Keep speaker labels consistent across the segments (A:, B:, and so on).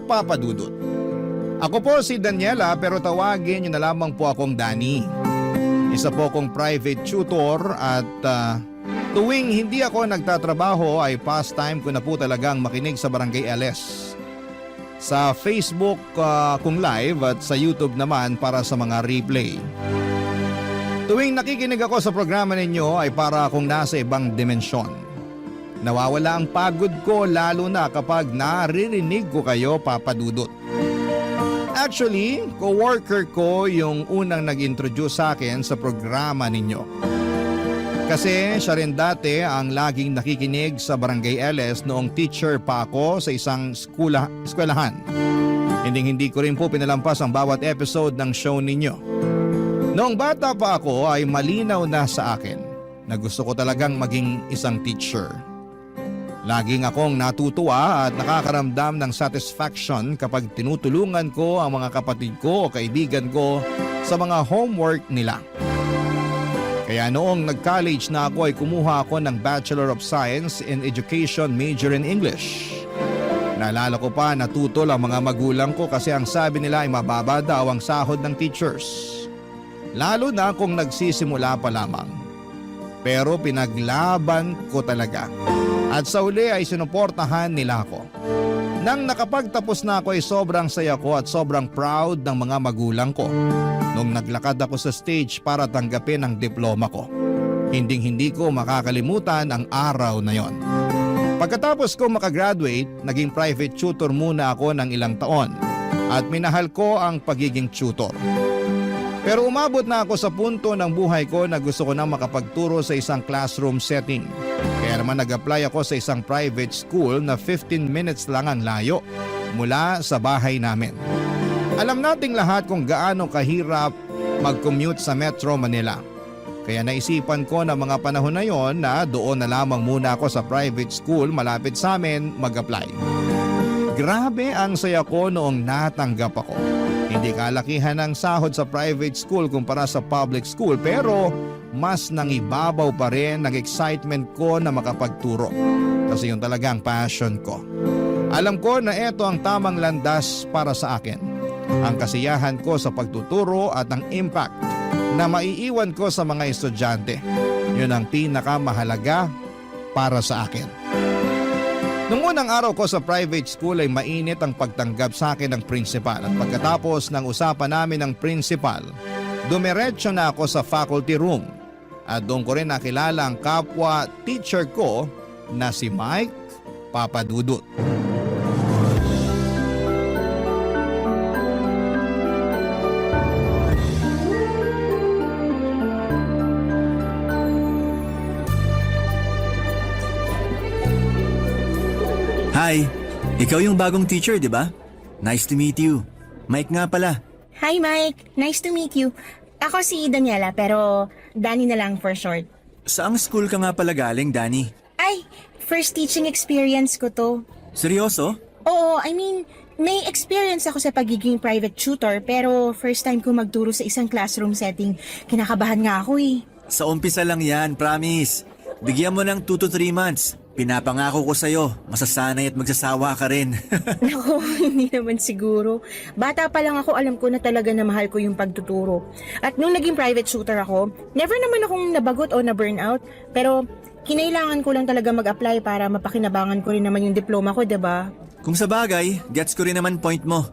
A: Papa Dudut. Ako po si Daniela pero tawagin niyo na lamang po akong Danny. Isa po akong private tutor at tuwing hindi ako nagtatrabaho ay pastime ko na po talagang makinig sa Barangay LS. Sa Facebook kung live at sa YouTube naman para sa mga replay. Tuwing nakikinig ako sa programa ninyo ay para akong nasa ibang dimensyon. Nawawala ang pagod ko lalo na kapag naririnig ko kayo, Papa Dudut. Actually, co-worker ko yung unang nag-introduce sa akin sa programa ninyo. Kasi siya rin dati ang laging nakikinig sa Barangay LS noong teacher pa ako sa isang eskwelahan. Hindi ko rin po pinalampas ang bawat episode ng show ninyo. Noong bata pa ako ay malinaw na sa akin na gusto ko talagang maging isang teacher. Laging akong natutuwa at nakakaramdam ng satisfaction kapag tinutulungan ko ang mga kapatid ko o kaibigan ko sa mga homework nila. Kaya noong nag-college na ako ay kumuha ako ng Bachelor of Science in Education major in English. Naalala ko pa natutol ang mga magulang ko kasi ang sabi nila ay mababa daw ang sahod ng teachers. Lalo na kung nagsisimula pa lamang. Pero pinaglaban ko talaga. At sa uli ay sinuportahan nila ako. Nang nakapagtapos na ako ay sobrang saya ko at sobrang proud ng mga magulang ko. Nung naglakad ako sa stage para tanggapin ang diploma ko. Hindi ko makakalimutan ang araw na yon. Pagkatapos ko makagraduate, naging private tutor muna ako ng ilang taon. At minahal ko ang pagiging tutor. Pero umabot na ako sa punto ng buhay ko na gusto ko na makapagturo sa isang classroom setting. Kaya naman nag-apply ako sa isang private school na 15 minutes lang ang layo mula sa bahay namin. Alam nating lahat kung gaano kahirap mag-commute sa Metro Manila. Kaya naisipan ko na mga panahon na yon na doon na lamang muna ako sa private school malapit sa amin mag-apply. Grabe ang saya ko noong natanggap ako. Hindi kalakihan ang sahod sa private school kumpara sa public school pero mas nangibabaw pa rin ang excitement ko na makapagturo. Kasi yun talaga ang passion ko. Alam ko na ito ang tamang landas para sa akin. Ang kasiyahan ko sa pagtuturo at ang impact na maiiwan ko sa mga estudyante. Yun ang pinakamahalaga para sa akin. Nung unang araw ko sa private school ay mainit ang pagtanggap sa akin ng principal at pagkatapos ng usapan namin ng principal, dumiretso na ako sa faculty room at doon ko rin nakilala ang kapwa teacher ko na si Mike Papa Dudut.
B: Hi, ikaw yung bagong teacher, di ba? Nice to meet you. Mike nga pala.
C: Hi Mike, nice to meet you. Ako si Daniela pero Danny na lang for short.
B: Saang school ka nga pala galing, Danny?
C: Ay, first teaching experience ko to.
B: Seryoso?
C: Oo, I mean, may experience ako sa pagiging private tutor pero first time ko magturo sa isang classroom setting. Kinakabahan nga ako eh.
B: Sa umpisa lang yan, promise. Bigyan mo ng 2 to 3 months. Pinapangako ko sa'yo, masasanay at magsasawa ka rin.
C: Naku, hindi naman siguro. Bata pa lang ako, alam ko na talaga na mahal ko yung pagtuturo. At nung naging private tutor ako, never naman akong nabagot o na-burnout. Pero kinailangan ko lang talaga mag-apply para mapakinabangan ko rin naman yung diploma ko, diba?
B: Kung sa bagay, gets ko rin naman point mo.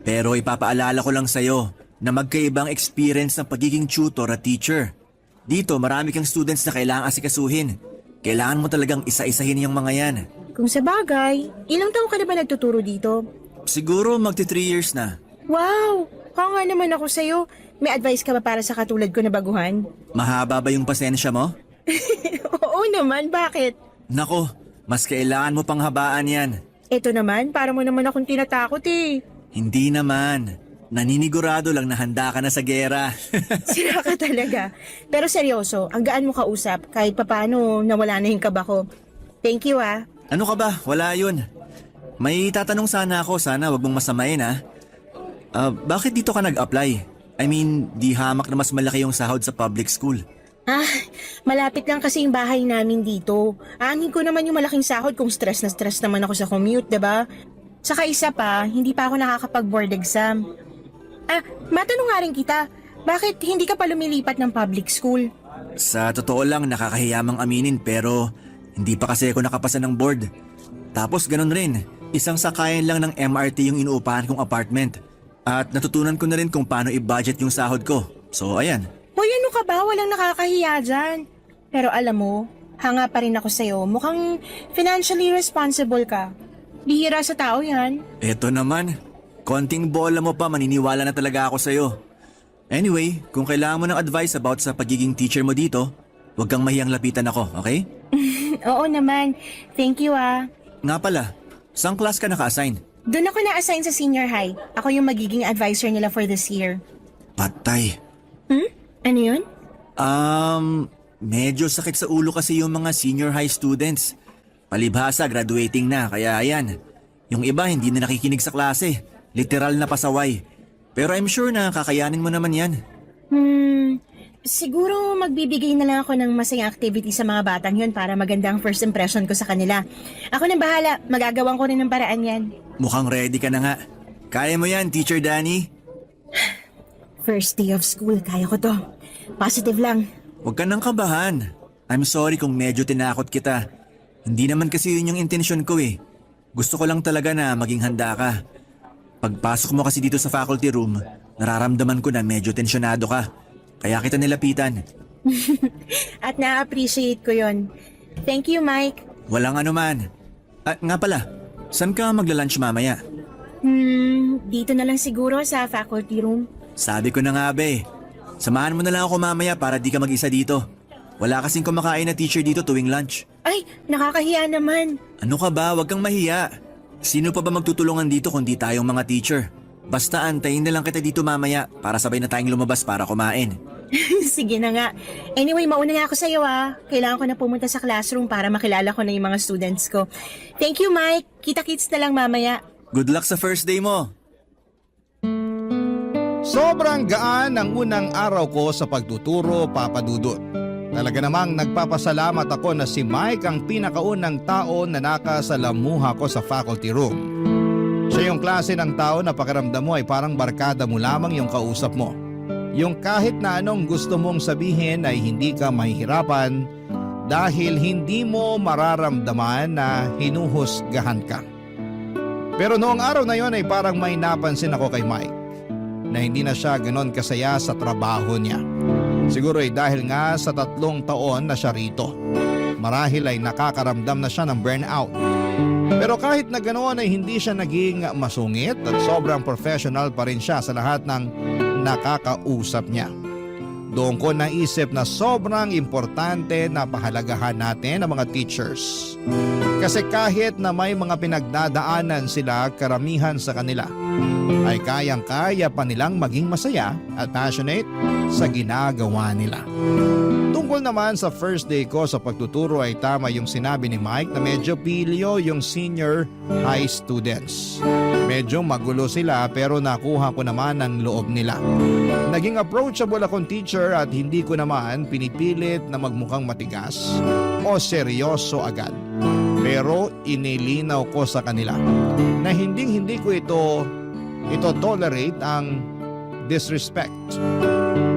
B: Pero ipapaalala ko lang sa'yo na magkaibang experience ng pagiging tutor at teacher. Dito, marami kang students na kailangang asikasuhin. Kailangan mo talagang isa-isahin yung mga yan.
C: Kung sa bagay, ilang taon ka na ba nagtuturo dito?
B: Siguro magti 3 years na.
C: Wow! Kung nga naman ako sa'yo, may advice ka ba para sa katulad ko na baguhan?
B: Mahaba ba yung pasensya mo?
C: Oo naman, bakit?
B: Nako, mas kailangan mo pang habaan yan.
C: Ito naman, para mo naman akong tinatakot eh.
B: Hindi naman. Naninigurado lang na handa ka na sa gera.
C: Sira ka talaga. Pero seryoso, ang gaan mo kausap kahit papano nawala na yung kaba ko. Thank you ah.
B: Ano ka ba? Wala yun. May tatanong sana ako, sana wag mong masamain ha. Bakit dito ka nag-apply? I mean, di hamak na mas malaki yung sahod sa public school.
C: Ah, malapit lang kasi yung bahay namin dito. Aanin ko naman yung malaking sahod kung stress na stress naman ako sa commute, diba? Tsaka isa pa, hindi pa ako nakakapag-board exam. Matanong nga rin kita, bakit hindi ka pa lumilipat ng public school?
B: Sa totoo lang, nakakahiyamang aminin pero hindi pa kasi ako nakapasa ng board. Tapos ganun rin, isang sakayan lang ng MRT yung inuupahan kong apartment. At natutunan ko na rin kung paano i-budget yung sahod ko. So ayan.
C: Hoy, ano ka ba? Walang nakakahiya dyan. Pero alam mo, hanga pa rin ako sa'yo. Mukhang financially responsible ka. Bihira sa tao yan.
B: Eto naman, konting bola mo pa maniniwala na talaga ako sa'yo. Anyway, kung kailangan mo ng advice about sa pagiging teacher mo dito, huwag kang mahiyang lapitan ako, okay?
C: Oo naman. Thank you ah.
B: Nga pala, saan class ka naka-assign?
C: Doon ako na-assign sa senior high. Ako yung magiging advisor nila for this year.
B: Patay.
C: Ano yun?
B: Medyo sakit sa ulo kasi yung mga senior high students. Palibhasa, graduating na, kaya ayan. Yung iba hindi na nakikinig sa klase. Literal na pasaway. Pero I'm sure na kakayanin mo naman yan.
C: Siguro magbibigay na lang ako ng masayang activity sa mga batang yun para maganda ang first impression ko sa kanila. Ako nang bahala, magagawan ko rin ng paraan yan.
B: Mukhang ready ka na nga. Kaya mo yan, Teacher Danny.
C: First day of school, kaya ko to. Positive lang.
B: Huwag ka nang kabahan. I'm sorry kung medyo tinakot kita. Hindi naman kasi yun yung intensyon ko eh. Gusto ko lang talaga na maging handa ka. Pagpasok mo kasi dito sa faculty room, nararamdaman ko na medyo tensyonado ka. Kaya kita nilapitan.
C: At na-appreciate ko yon. Thank you, Mike.
B: Walang anuman. Nga pala, saan ka magla-lunch mamaya?
C: Dito na lang siguro sa faculty room.
B: Sabi ko na nga be, samahan mo na lang ako mamaya para di ka mag-isa dito. Wala kasing kumakain na teacher dito tuwing lunch.
C: Ay, nakakahiya naman.
B: Ano ka ba? Huwag kang mahiya. Sino pa ba magtutulungan dito kundi tayong mga teacher? Basta antayin na lang kita dito mamaya para sabay na tayong lumabas para kumain.
C: Sige na nga. Anyway, mauna na ako sa'yo ah. Kailangan ko na pumunta sa classroom para makilala ko na yung mga students ko. Thank you, Mike. Kita-kits na lang mamaya.
B: Good luck sa first day mo.
A: Sobrang gaan ang unang araw ko sa pagtuturo, Papa Dudut. Talaga namang nagpapasalamat ako na si Mike ang pinakaunang tao na nakasalamuha ko sa faculty room. Siya yung klase ng tao na pakiramdam mo ay parang barkada mo lamang yung kausap mo. Yung kahit na anong gusto mong sabihin ay hindi ka mahihirapan dahil hindi mo mararamdaman na hinuhusgahan ka. Pero noong araw na yon ay parang may napansin ako kay Mike na hindi na siya ganon kasaya sa trabaho niya. Siguro ay dahil nga sa 3 taon na siya rito. Marahil ay nakakaramdam na siya ng burnout. Pero kahit na ganoon ay hindi siya naging masungit at sobrang professional pa rin siya sa lahat ng nakakausap niya. Doon ko naisip na sobrang importante na pahalagahan natin ang mga teachers. Kasi kahit na may mga pinagdadaanan sila, karamihan sa kanila ay kayang-kaya pa nilang maging masaya at passionate sa ginagawa nila. Tungkol naman sa first day ko sa pagtuturo ay tama yung sinabi ni Mike na medyo pilyo yung senior high students. Medyo magulo sila pero nakuha ko naman ang loob nila. Naging approachable akong teacher at hindi ko naman pinipilit na magmukhang matigas o seryoso agad. Pero inilinaw ko sa kanila na hindi ko ito tolerate ang disrespect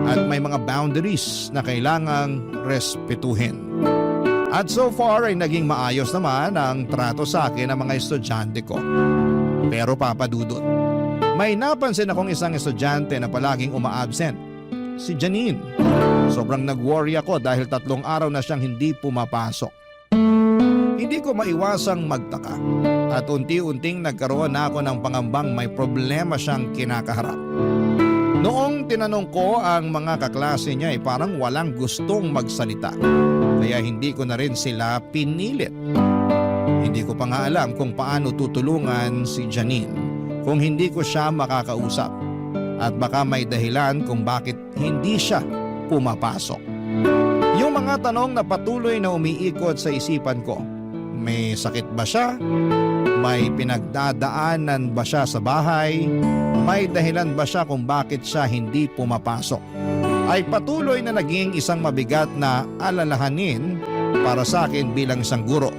A: at may mga boundaries na kailangang respetuhin. At so far ay naging maayos naman ang trato sa akin ng mga estudyante ko. Pero Papa Dudut, may napansin akong isang estudyante na palaging uma-absent. Si Janine. Sobrang nag-worry ako dahil 3 araw na siyang hindi pumapasok. Hindi ko maiwasang magtaka at unti-unting nagkaroon na ako ng pangambang may problema siyang kinakaharap. Noong tinanong ko ang mga kaklase niya ay parang walang gustong magsalita. Kaya hindi ko na rin sila pinilit. Hindi ko pa nga alam kung paano tutulungan si Janine kung hindi ko siya makakausap. At baka may dahilan kung bakit hindi siya pumapasok. Yung mga tanong na patuloy na umiikot sa isipan ko. May sakit ba siya? May pinagdadaanan ba siya sa bahay? May dahilan ba siya kung bakit siya hindi pumapasok? Ay patuloy na naging isang mabigat na alalahanin para sa akin bilang isang guro.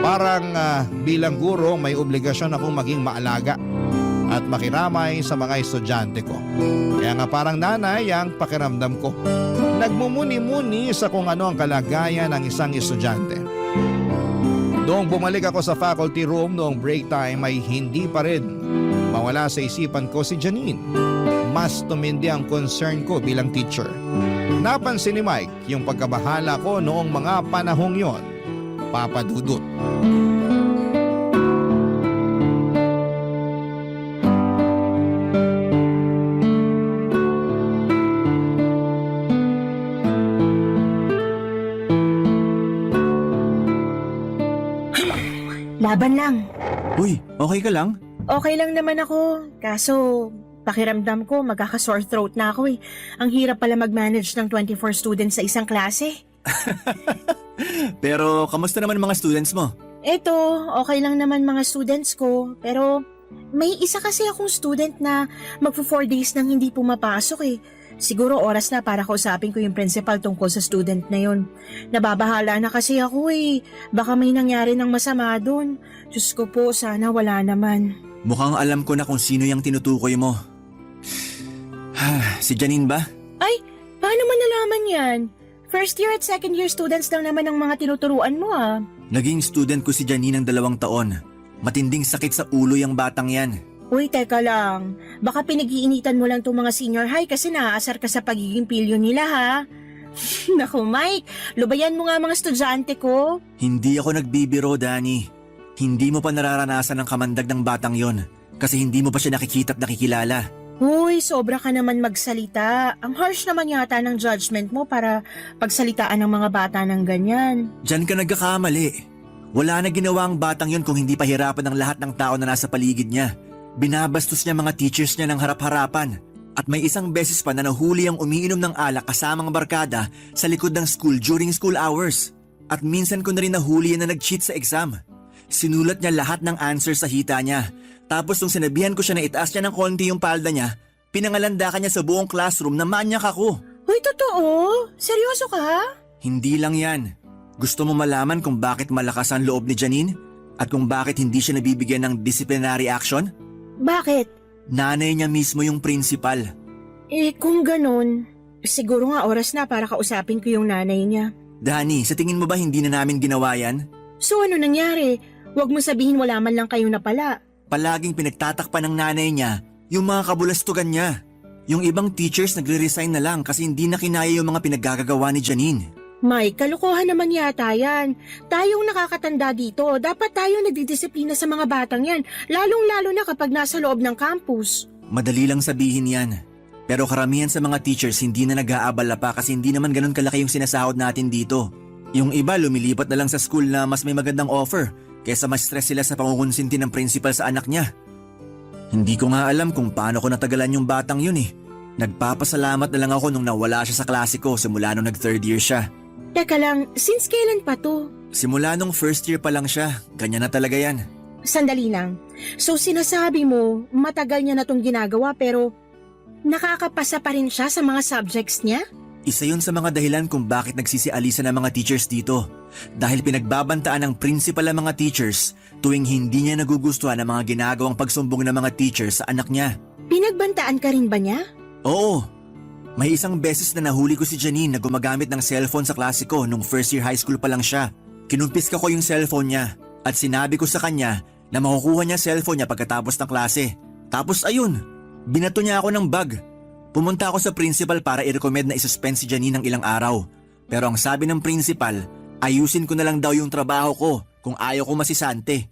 A: Parang bilang guro may obligasyon akong maging maalaga at makiramay sa mga estudyante ko. Kaya nga parang nanay ang pakiramdam ko. Nagmumuni-muni sa kung ano ang kalagayan ng isang estudyante. Noong bumalik ako sa faculty room noong break time ay hindi pa rin mawala sa isipan ko si Janine. Mas tumindi ang concern ko bilang teacher. Napansin ni Mike yung pagkabahala ko noong mga panahong yon, Papa Dudut.
C: Laban lang.
B: Uy, okay ka lang?
C: Okay lang naman ako. Kaso, pakiramdam ko magkaka-sore throat na ako eh. Ang hirap pala mag-manage ng 24 students sa isang klase.
B: Pero kamusta naman mga students mo?
C: Eto, okay lang naman mga students ko. Pero may isa kasi akong student na magpo 4 days nang hindi pumapasok eh. Siguro oras na para kausapin ko yung principal tungkol sa student na yun. Nababahala na kasi ako eh. Baka may nangyari ng masama doon. Diyos ko po, sana wala naman.
B: Mukhang alam ko na kung sino yung tinutukoy mo. Si Janine ba?
C: Ay, paano mo nalaman yan? First year at second year students lang naman ang mga tinuturuan mo ah.
B: Naging student ko si Janine ng 2 taon. Matinding sakit sa ulo yung batang yan.
C: Uy, teka lang. Baka pinag-iinitan mo lang itong mga senior high kasi naaasar ka sa pagiging pilyo nila ha. Naku Mike, lubayan mo nga mga estudyante ko.
B: Hindi ako nagbibiro, Danny. Hindi mo pa nararanasan ang kamandag ng batang yon kasi hindi mo pa siya nakikita at nakikilala.
C: Uy, sobra ka naman magsalita. Ang harsh naman yata ng judgment mo para pagsalitaan ng mga bata ng ganyan.
B: Diyan ka nagkakamali. Wala na ginawa ang batang yon kung hindi pahirapan ng lahat ng tao na nasa paligid niya. Binabastos niya mga teachers niya ng harap-harapan. At may isang beses pa na nahuli ang umiinom ng alak kasamang barkada sa likod ng school during school hours. At minsan ko na rin nahuli yan na nag-cheat sa exam. Sinulat niya lahat ng answers sa hita niya. Tapos nung sinabihan ko siya na itaas niya ng konti yung palda niya, pinangalandakan niya sa buong classroom na manyak ako.
C: Uy, totoo? Seryoso ka?
B: Hindi lang yan. Gusto mo malaman kung bakit malakas ang loob ni Janine? At kung bakit hindi siya nabibigyan ng disciplinary action?
C: Bakit?
B: Nanay niya mismo yung principal.
C: Kung ganun, siguro nga oras na para kausapin ko yung nanay niya.
B: Danny, sa tingin mo ba hindi na namin ginawa yan?
C: So ano nangyari? Huwag mo sabihin wala man lang kayo napala.
B: Palaging pinagtatakpan ng nanay niya yung mga kabulastugan niya. Yung ibang teachers nagre-resign na lang kasi hindi na kinaya yung mga pinaggagawa ni Janine.
C: Mike, kalokohan naman yata yan. Tayong nakakatanda dito, dapat tayo nagdidisiplina sa mga batang yan, lalong-lalo na kapag nasa loob ng campus.
B: Madali lang sabihin yan. Pero karamihan sa mga teachers hindi na nag-aabala pa kasi hindi naman ganun kalaki yung sinasahod natin dito. Yung iba lumilipat na lang sa school na mas may magandang offer kaysa mas stress sila sa pangungunsinti ng principal sa anak niya. Hindi ko nga alam kung paano ko natagalan yung batang yun eh. Nagpapasalamat na lang ako nung nawala siya sa klase ko simula nung nag-3rd year siya.
C: Teka lang, since kailan pa to?
B: Simula nung 1st year pa lang siya, ganyan na talaga yan.
C: Sandali lang. So sinasabi mo, matagal niya na tong ginagawa pero nakakapasa pa rin siya sa mga subjects niya?
B: Isa yun sa mga dahilan kung bakit nagsisialisa ng mga teachers dito. Dahil pinagbabantaan ng principal ang mga teachers tuwing hindi niya nagugustuhan ang mga ginagawang pagsumbong ng mga teachers sa anak niya.
C: Pinagbantaan ka rin ba niya?
B: Oo. May isang beses na nahuli ko si Janine na gumagamit ng cellphone sa klase ko nung 1st year high school pa lang siya. Kinumpiska ko yung cellphone niya at sinabi ko sa kanya na makukuha niya cellphone niya pagkatapos ng klase. Tapos ayun, binato niya ako ng bag. Pumunta ako sa principal para i-recommend na isuspend si Janine ng ilang araw. Pero ang sabi ng principal, ayusin ko na lang daw yung trabaho ko kung ayaw ko masisante.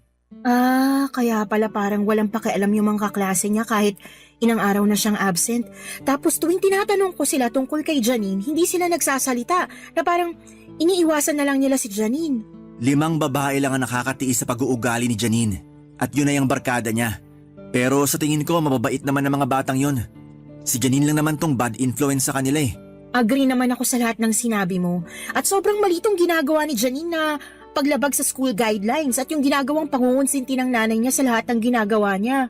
C: Kaya pala parang walang pakialam yung mga kaklase niya kahit ilang araw na siyang absent. Tapos tuwing tinatanong ko sila tungkol kay Janine, hindi sila nagsasalita na parang iniiwasan na lang nila si Janine.
B: 5 babae lang ang nakakatiis sa pag-uugali ni Janine at yun ay ang barkada niya. Pero sa tingin ko mababait naman ang mga batang yun. Si Janine lang naman tong bad influence sa kanila eh.
C: Agree naman ako sa lahat ng sinabi mo. At sobrang malitong ginagawa ni Janine na paglabag sa school guidelines at yung ginagawang pangungunsinti ng nanay niya sa lahat ng ginagawa niya.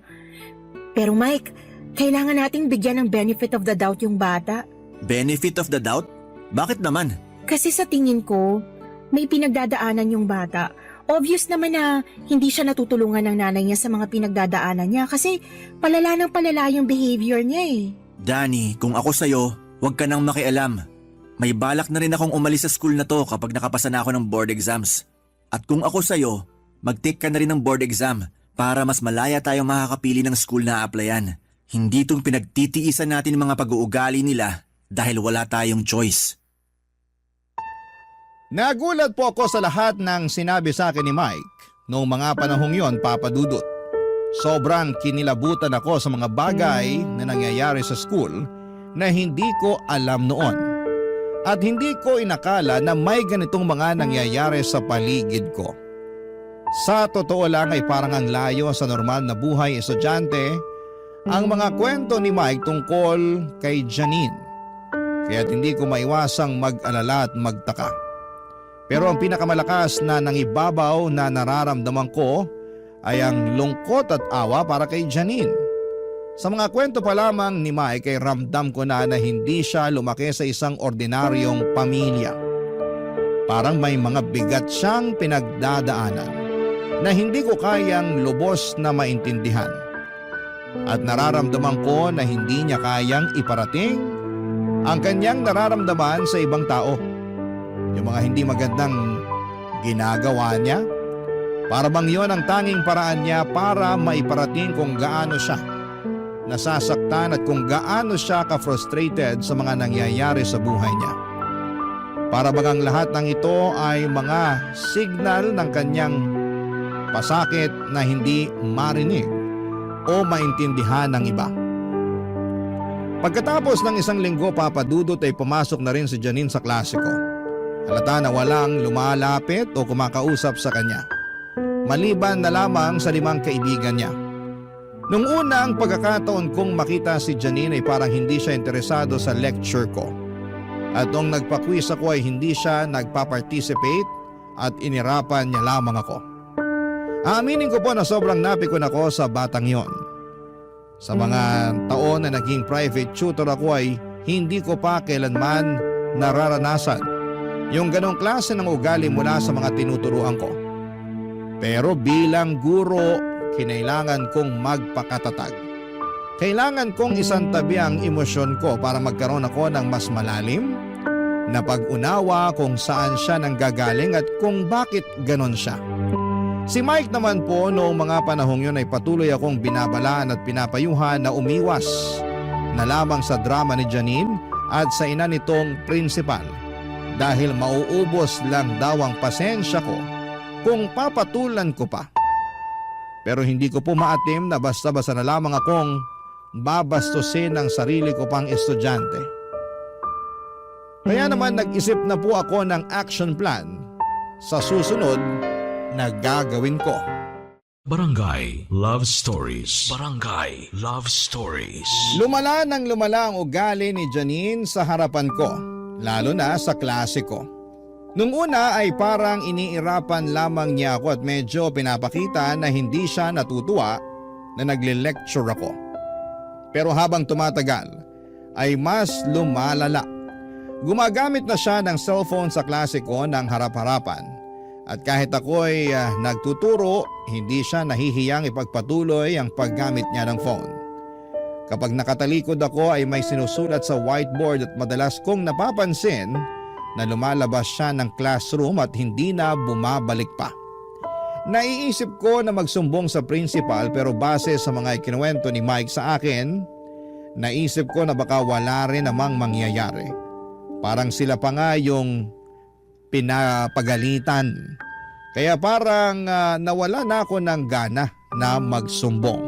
C: Pero Mike, kailangan nating bigyan ng benefit of the doubt yung bata.
B: Benefit of the doubt? Bakit naman?
C: Kasi sa tingin ko, may pinagdadaanan yung bata Obvious naman na hindi siya natutulungan ng nanay niya sa mga pinagdadaanan niya kasi palala ng palala yung behavior niya eh.
B: Danny, kung ako sa'yo, huwag ka nang makialam. May balak na rin akong umalis sa school na to kapag nakapasa na ako ng board exams. At kung ako sa'yo, mag-take ka na rin ng board exam para mas malaya tayong makakapili ng school na applyan. Hindi itong pinagtitiisan natin mga pag-uugali nila dahil wala tayong choice.
A: Nagulat po ako sa lahat ng sinabi sa akin ni Mike noong mga panahong yon, Papa Dudut. Sobrang kinilabutan ako sa mga bagay na nangyayari sa school na hindi ko alam noon. At hindi ko inakala na may ganitong mga nangyayari sa paligid ko. Sa totoo lang ay parang ang layo sa normal na buhay estudyante ang mga kwento ni Mike tungkol kay Janine. Kaya't hindi ko maiwasang mag-alala at magtaka. Pero ang pinakamalakas na nangibabaw na nararamdaman ko ay ang lungkot at awa para kay Janine. Sa mga kwento pa lamang ni Mike ay ramdam ko na hindi siya lumaki sa isang ordinaryong pamilya. Parang may mga bigat siyang pinagdadaanan na hindi ko kayang lubos na maintindihan. At nararamdaman ko na hindi niya kayang iparating ang kanyang nararamdaman sa ibang tao. Yung mga hindi magandang ginagawa niya, para bang yon ang tanging paraan niya para maiparating kung gaano siya nasasaktan at kung gaano siya ka-frustrated sa mga nangyayari sa buhay niya. Para bang ang lahat ng ito ay mga signal ng kanyang pasakit na hindi marinig o maintindihan ng iba. Pagkatapos ng isang linggo, Papa Dudut, ay pumasok na rin si Janine sa klase ko. Halata na walang lumalapit o kumakausap sa kanya, maliban na lamang sa 5 kaibigan niya. Nung una ang pagkakataon kong makita si Janine ay parang hindi siya interesado sa lecture ko. At nung nagpa-quiz ako ay hindi siya nagpa-participate at inirapan niya lamang ako. Aaminin ko po na sobrang napikon ako sa batang yon. Sa mga taon na naging private tutor ako ay hindi ko pa kailanman nararanasan yung ganong klase ng ugali mula sa mga tinuturuan ko. Pero bilang guro, kinailangan kong magpakatatag. Kailangan kong isantabi ang emosyon ko para magkaroon ako ng mas malalim na pag-unawa kung saan siya nanggagaling at kung bakit ganon siya. Si Mike naman po noong mga panahong yun ay patuloy akong binabalaan at pinapayuhan na umiwas na lamang sa drama ni Janine at sa ina nitong principal. Dahil mauubos lang daw ang pasensya ko kung papatulan ko pa. Pero hindi ko po maatim na basta-basta na lamang akong babastusin ang sarili ko pang estudyante. Kaya naman nag-isip na po ako ng action plan sa susunod na gagawin ko.
D: Barangay Love Stories. Barangay Love Stories.
A: Lumala ng lumala ang ugali ni Janine sa harapan ko, lalo na sa klase ko. Nung una ay parang iniirapan lamang niya ako at medyo pinapakita na hindi siya natutuwa na nagle-lecture ako. Pero habang tumatagal ay mas lumalala. Gumagamit na siya ng cellphone sa klase ko ng harap-harapan. At kahit ako'y nagtuturo, hindi siya nahihiyang ipagpatuloy ang paggamit niya ng phone. Kapag nakatalikod ako ay may sinusulat sa whiteboard at madalas kong napapansin na lumalabas siya ng classroom at hindi na bumabalik pa. Naiisip ko na magsumbong sa principal pero base sa mga ikinuwento ni Mike sa akin, naisip ko na baka wala rin namang mangyayari. Parang sila pa nga yung pinapagalitan. Kaya parang nawala na ako ng gana na magsumbong.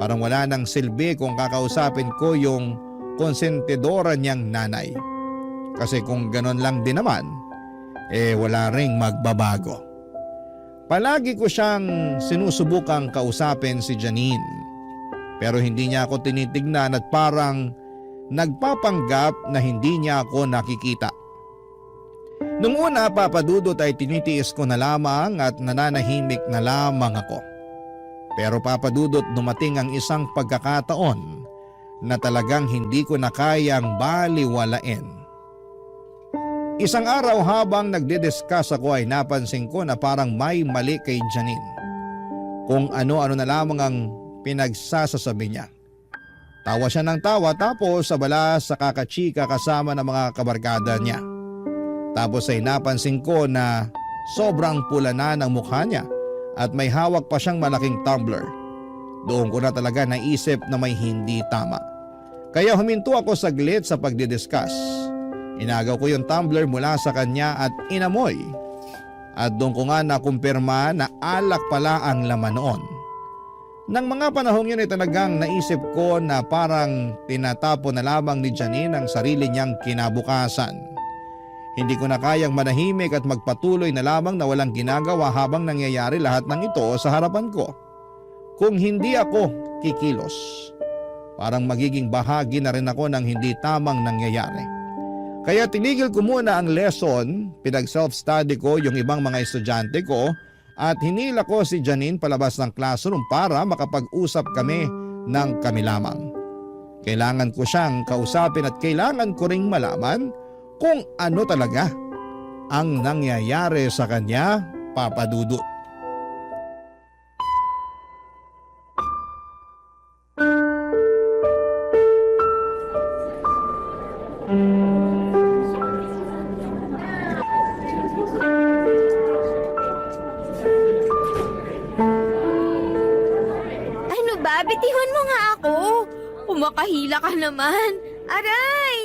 A: Parang wala nang silbi kung kakausapin ko yung konsentidora niyang nanay. Kasi kung ganon lang din naman, wala ring magbabago. Palagi ko siyang sinusubukang kausapin si Janine. Pero hindi niya ako tinitignan at parang nagpapanggap na hindi niya ako nakikita. Nung una, papadudot ay tinitiis ko na lamang at nananahimik na lamang ako. Pero papadudot dumating ang isang pagkakataon na talagang hindi ko na kayang baliwalain. Isang araw habang nagdidiscuss ako ay napansin ko na parang may mali kay Janine. Kung ano-ano na lamang ang pinagsasasabi niya. Tawa siya ng tawa tapos abala sa kakachika kasama ng mga kabarkada niya. Tapos ay napansin ko na sobrang pula na ng mukha niya at may hawak pa siyang malaking tumbler. Doon ko na talaga naisip na may hindi tama. Kaya huminto ako saglit sa pagdidiscuss. Inagaw ko yung tumbler mula sa kanya at inamoy. At doon ko nga nakumpirma na alak pala ang laman noon. Nang mga panahong yun ay talagang naisip ko na parang tinatapon na lamang ni Janine ang sarili niyang kinabukasan. Hindi ko na kayang manahimik at magpatuloy na lamang na walang ginagawa habang nangyayari lahat ng ito sa harapan ko. Kung hindi ako kikilos, parang magiging bahagi na rin ako ng hindi tamang nangyayari. Kaya tinigil ko muna ang lesson, pinag-self-study ko yung ibang mga estudyante ko at hinila ko si Janine palabas ng classroom para makapag-usap kami ng kami lamang. Kailangan ko siyang kausapin at kailangan ko ring malaman kung ano talaga ang nangyayari sa kanya, Papa Dudut.
E: Ano ba? Bitihon mo nga ako. Umakahila ka naman. Aray!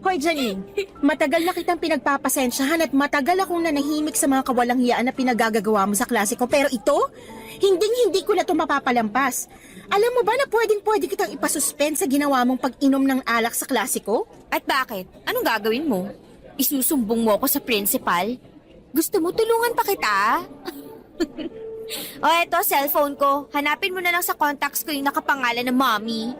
C: Hoy Janine, matagal na kitang pinagpapasensyahan at matagal akong nanahimik sa mga kawalang hiyaan na pinagagagawa mo sa klase ko. Pero ito, hindi ko na ito mapapalampas. Alam mo ba na pwedeng kitang ipasuspend sa ginawa mong pag-inom ng alak sa klase ko?
E: At bakit? Anong gagawin mo? Isusumbong mo ako sa principal? Gusto mo tulungan pa kita? O eto, cellphone ko. Hanapin mo na lang sa contacts ko yung nakapangalan na mommy.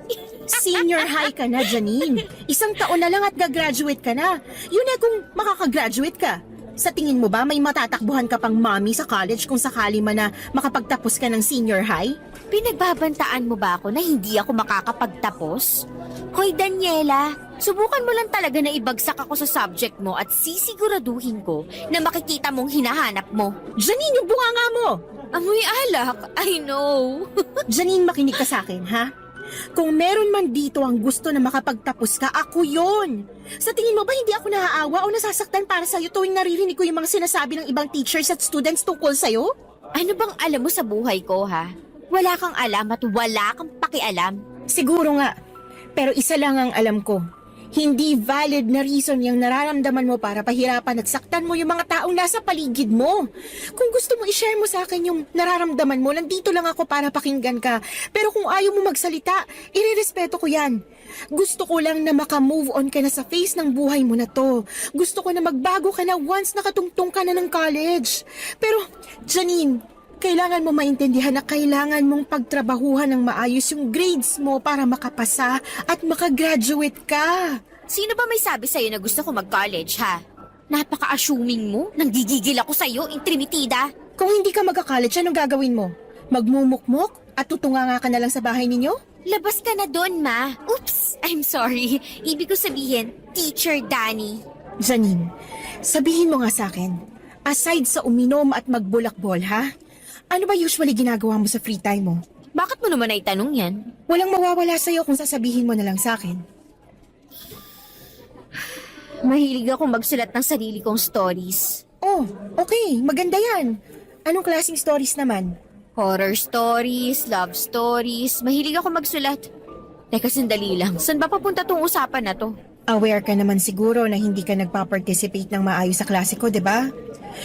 C: Senior high ka na, Janine. Isang taon na lang at gagraduate ka na. Yun na kung makakagraduate ka. Sa tingin mo ba may matatakbuhan ka pang mommy sa college kung sakali man na makapagtapos ka ng senior high?
E: Pinagbabantaan mo ba ako na hindi ako makakapagtapos? Hoy Daniela, subukan mo lang talaga na ibagsak ako sa subject mo at sisiguraduhin ko na makikita mong hinahanap mo.
C: Janine, yung bunganga mo!
E: Amoy alak, I know.
C: Janine, makinig ka sa akin, ha? Kung meron man dito ang gusto na makapagtapos ka, ako yon. Sa tingin mo ba hindi ako naaawa o nasasaktan para sa'yo tuwing naririnig ko yung mga sinasabi ng ibang teachers at students tungkol sa'yo?
E: Ano bang alam mo sa buhay ko, ha? Wala kang alam at wala kang pakialam.
C: Siguro nga. Pero isa lang ang alam ko. Hindi valid na reason yung nararamdaman mo para pahirapan at saktan mo yung mga taong nasa paligid mo. Kung gusto mo i-share mo sa akin yung nararamdaman mo, nandito lang ako para pakinggan ka. Pero kung ayaw mo magsalita, irerespeto ko yan. Gusto ko lang na maka-move on ka na sa phase ng buhay mo na to. Gusto ko na magbago ka na once nakatungtong ka na ng college. Pero, Janine, kailangan mo maintindihan na kailangan mong pagtrabahuhan ng maayos yung grades mo para makapasa at makagraduate ka.
E: Sino ba may sabi sa'yo na gusto ko mag-college, ha? Napaka-assuming mo. Nanggigigil ako sa'yo, intrimitida.
C: Kung hindi ka magka-college, anong gagawin mo? Magmumukmok at tutunganga ka na lang sa bahay ninyo?
E: Labas ka na doon, ma. Oops, I'm sorry. Ibig ko sabihin, Teacher Danny.
C: Janine, sabihin mo nga sa akin, aside sa uminom at magbulakbol, ha? Ano ba usually ginagawa mo sa free time mo?
E: Bakit mo naman naitanong yan?
C: Walang mawawala sa'yo kung sasabihin mo na lang sa akin.
E: Mahilig ako magsulat ng sarili kong stories.
C: Oh, okay. Maganda yan. Anong klaseng stories naman?
E: Horror stories, love stories. Mahilig ako magsulat. Teka, sandali lang. Saan ba papunta tong usapan na to?
C: Aware ka naman siguro na hindi ka nagpa-participate ng maayos sa klase ko, di ba?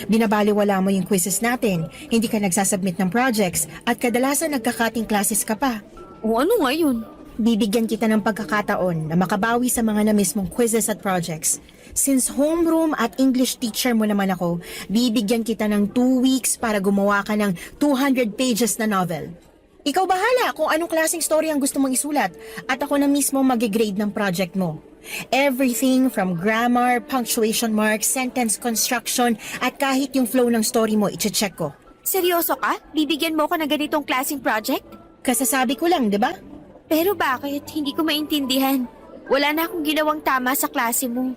C: Binabaliwala mo yung quizzes natin, hindi ka nagsasubmit ng projects, at kadalasan nagkakating classes ka pa.
E: O ano ngayon?
C: Bibigyan kita ng pagkakataon na makabawi sa mga na-miss mong quizzes at projects. Since homeroom at English teacher mo naman ako, bibigyan kita ng 2 weeks para gumawa ka ng 200 pages na novel. Ikaw bahala kung anong klaseng story ang gusto mong isulat at ako na mismo mag-grade ng project mo. Everything from grammar, punctuation marks, sentence construction, at kahit yung flow ng story mo, iche-check ko.
E: Seryoso ka? Bibigyan mo ko ng ganitong klaseng project?
C: Kasasabi ko lang, di ba?
E: Pero bakit? Hindi ko maintindihan. Wala na akong ginawang tama sa klase mo.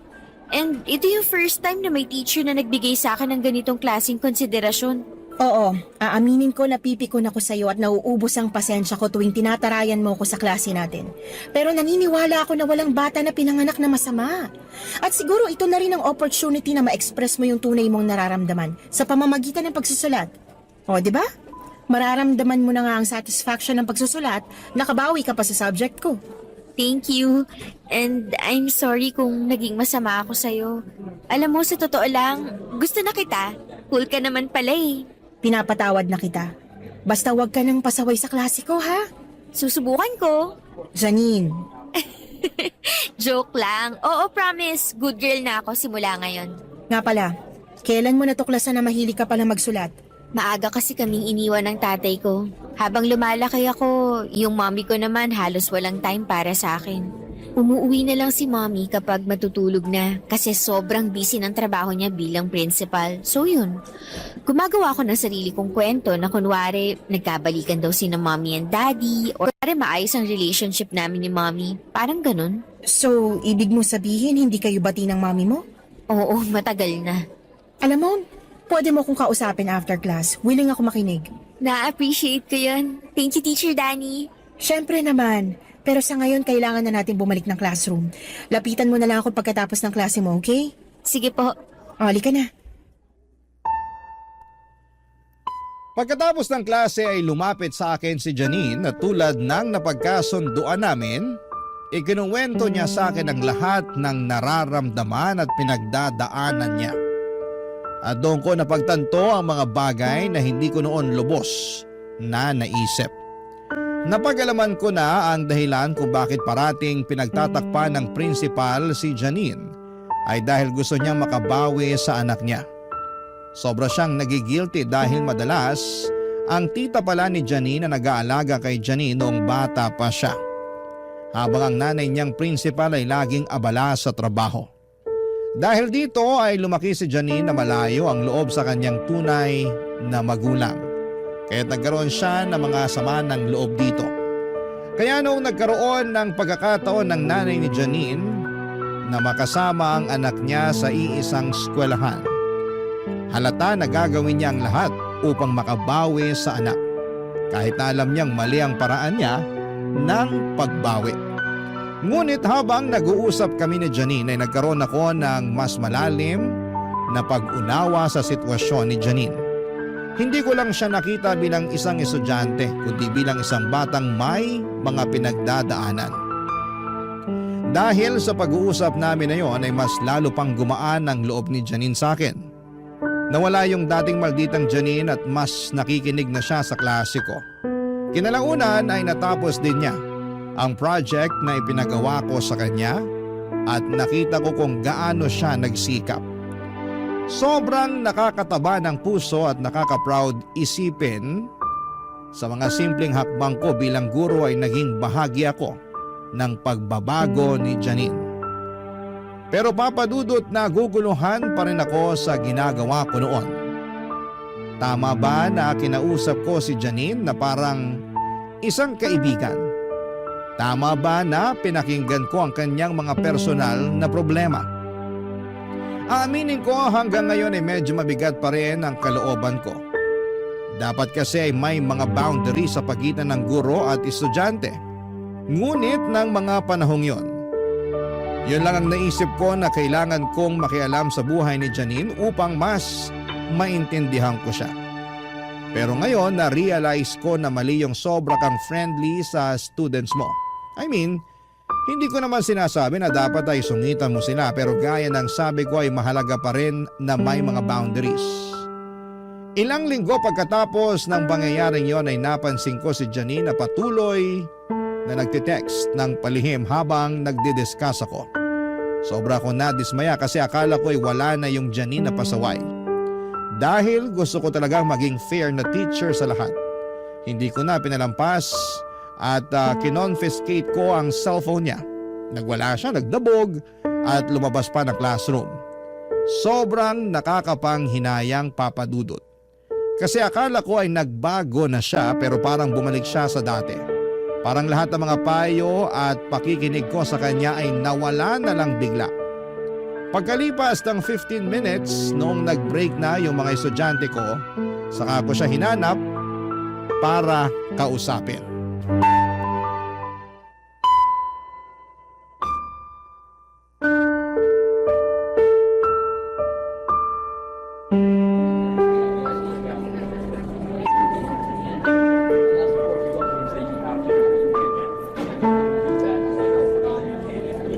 E: And ito yung first time na may teacher na nagbigay sa akin ng ganitong klaseng konsiderasyon.
C: Oo, aaminin ko na pipikon ako sa'yo at nauubos ang pasensya ko tuwing tinatarayan mo ko sa klase natin. Pero naniniwala ako na walang bata na pinanganak na masama. At siguro ito na rin ang opportunity na ma-express mo yung tunay mong nararamdaman sa pamamagitan ng pagsusulat. O, di ba? Mararamdaman mo na nga ang satisfaction ng pagsusulat, nakabawi ka pa sa subject ko.
E: Thank you. And I'm sorry kung naging masama ako sa'yo. Alam mo, sa totoo lang, gusto na kita. Cool ka naman pala eh.
C: Pinapatawad na kita. Basta wag ka nang pasaway sa klase ko, ha?
E: Susubukan ko.
C: Janine,
E: Joke lang. Oo, promise. Good girl na ako simula ngayon.
C: nga pala, kailan mo natuklasan na mahilig ka pala magsulat?
E: Maaga kasi kaming iniwan ng tatay ko. Habang lumalaki ako, yung mommy ko naman halos walang time para sa akin. Umuwi na lang si mommy kapag matutulog na kasi sobrang busy ng trabaho niya bilang principal. So yun, gumagawa ako ng sarili kong kwento na kunwari nagkabalikan daw si na mommy and daddy or kunwari maayos ang relationship namin ni mommy. Parang ganun.
C: So, ibig mo sabihin hindi kayo bati ng mami mo?
E: Oo, matagal na.
C: Alam mo, pwede mo kong kausapin after class. Willing ako makinig.
E: Na-appreciate ko yun. Thank you, Teacher Danny.
C: Siyempre naman. Pero sa ngayon, kailangan na natin bumalik ng classroom. Lapitan mo na lang ako pagkatapos ng klase mo, okay?
E: Sige po.
C: Halika na.
A: Pagkatapos ng klase ay lumapit sa akin si Janine at tulad ng napagkasunduan namin, ikinuwento niya sa akin ang lahat ng nararamdaman at pinagdadaanan niya. At doon ko napagtanto ang mga bagay na hindi ko noon lubos na naisip. Napag-alaman ko na ang dahilan kung bakit parating pinagtatakpan ng principal si Janine ay dahil gusto niyang makabawi sa anak niya. Sobra siyang nagigilty dahil madalas ang tita pala ni Janine na nag-aalaga kay Janine noong bata pa siya. Habang ang nanay niyang principal ay laging abala sa trabaho. Dahil dito ay lumaki si Janine na malayo ang loob sa kanyang tunay na magulang. Kaya nagkaroon siya ng mga sama ng loob dito. Kaya noong nagkaroon ng pagkakataon ng nanay ni Janine na makasama ang anak niya sa iisang eskwelahan, halata na gagawin niya ang lahat upang makabawi sa anak. Kahit na alam niyang mali ang paraan niya ng pagbawi. Ngunit habang nag-uusap kami ni Janine ay nagkaroon ako ng mas malalim na pag-unawa sa sitwasyon ni Janine. Hindi ko lang siya nakita bilang isang estudyante kundi bilang isang batang may mga pinagdadaanan. Dahil sa pag-uusap namin na yon ay mas lalo pang gumaan ang loob ni Janine sa akin. Nawala yung dating malditang Janine at mas nakikinig na siya sa klase ko. Kinalaunan ay natapos din niya ang project na ipinagawa ko sa kanya at nakita ko kung gaano siya nagsikap. Sobrang nakakataba ng puso at nakaka-proud isipin sa mga simpleng hakbang ko bilang guro ay naging bahagi ako ng pagbabago ni Janine. Pero papadudot na guguluhan pa rin ako sa ginagawa ko noon. Tama ba na kinausap ko si Janine na parang isang kaibigan? Tama ba na pinakinggan ko ang kanyang mga personal na problema? Aaminin ko hanggang ngayon ay medyo mabigat pa rin ang kalooban ko. Dapat kasi ay may mga boundary sa pagitan ng guro at estudyante. Ngunit ng mga panahong yon, yun lang ang naisip ko na kailangan kong makialam sa buhay ni Janine upang mas maintindihan ko siya. Pero ngayon na-realize ko na mali yung sobra kang friendly sa students mo. I mean, hindi ko naman sinasabi na dapat ay sungitan mo sila pero gaya ng sabi ko ay mahalaga pa rin na may mga boundaries. Ilang linggo pagkatapos ng pangyayaring yon ay napansin ko si Janine na patuloy na nagtitext ng palihim habang nagdidiscuss ako. Sobra ko nadismaya kasi akala ko ay wala na yung Janine na pasaway. Dahil gusto ko talagang maging fair na teacher sa lahat. Hindi ko na pinalampas at kinonfiscate ko ang cellphone niya. Nagwala siya, nagdabog at lumabas pa ng classroom. Sobrang nakakapanghinayang papadudot. Kasi akala ko ay nagbago na siya pero parang bumalik siya sa dati. Parang lahat ng mga payo at pakikinig ko sa kanya ay nawala na lang bigla. Pagkalipas ng 15 minutes, noong nag-break na yung mga estudyante ko, saka ko siya hinanap para kausapin.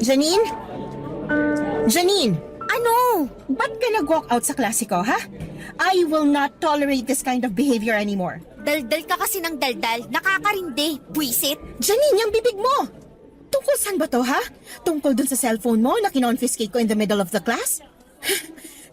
C: Janine? Janine!
E: Ano?
C: Ba't ka nag-walk out sa klase ko, ha? I will not tolerate this kind of behavior anymore.
E: Daldal ka kasi ng daldal. Nakakarindi. Buisit.
C: Janine, yung bibig mo! Tungkol saan ba to, ha? Tungkol dun sa cellphone mo na kinonfiscate ko in the middle of the class?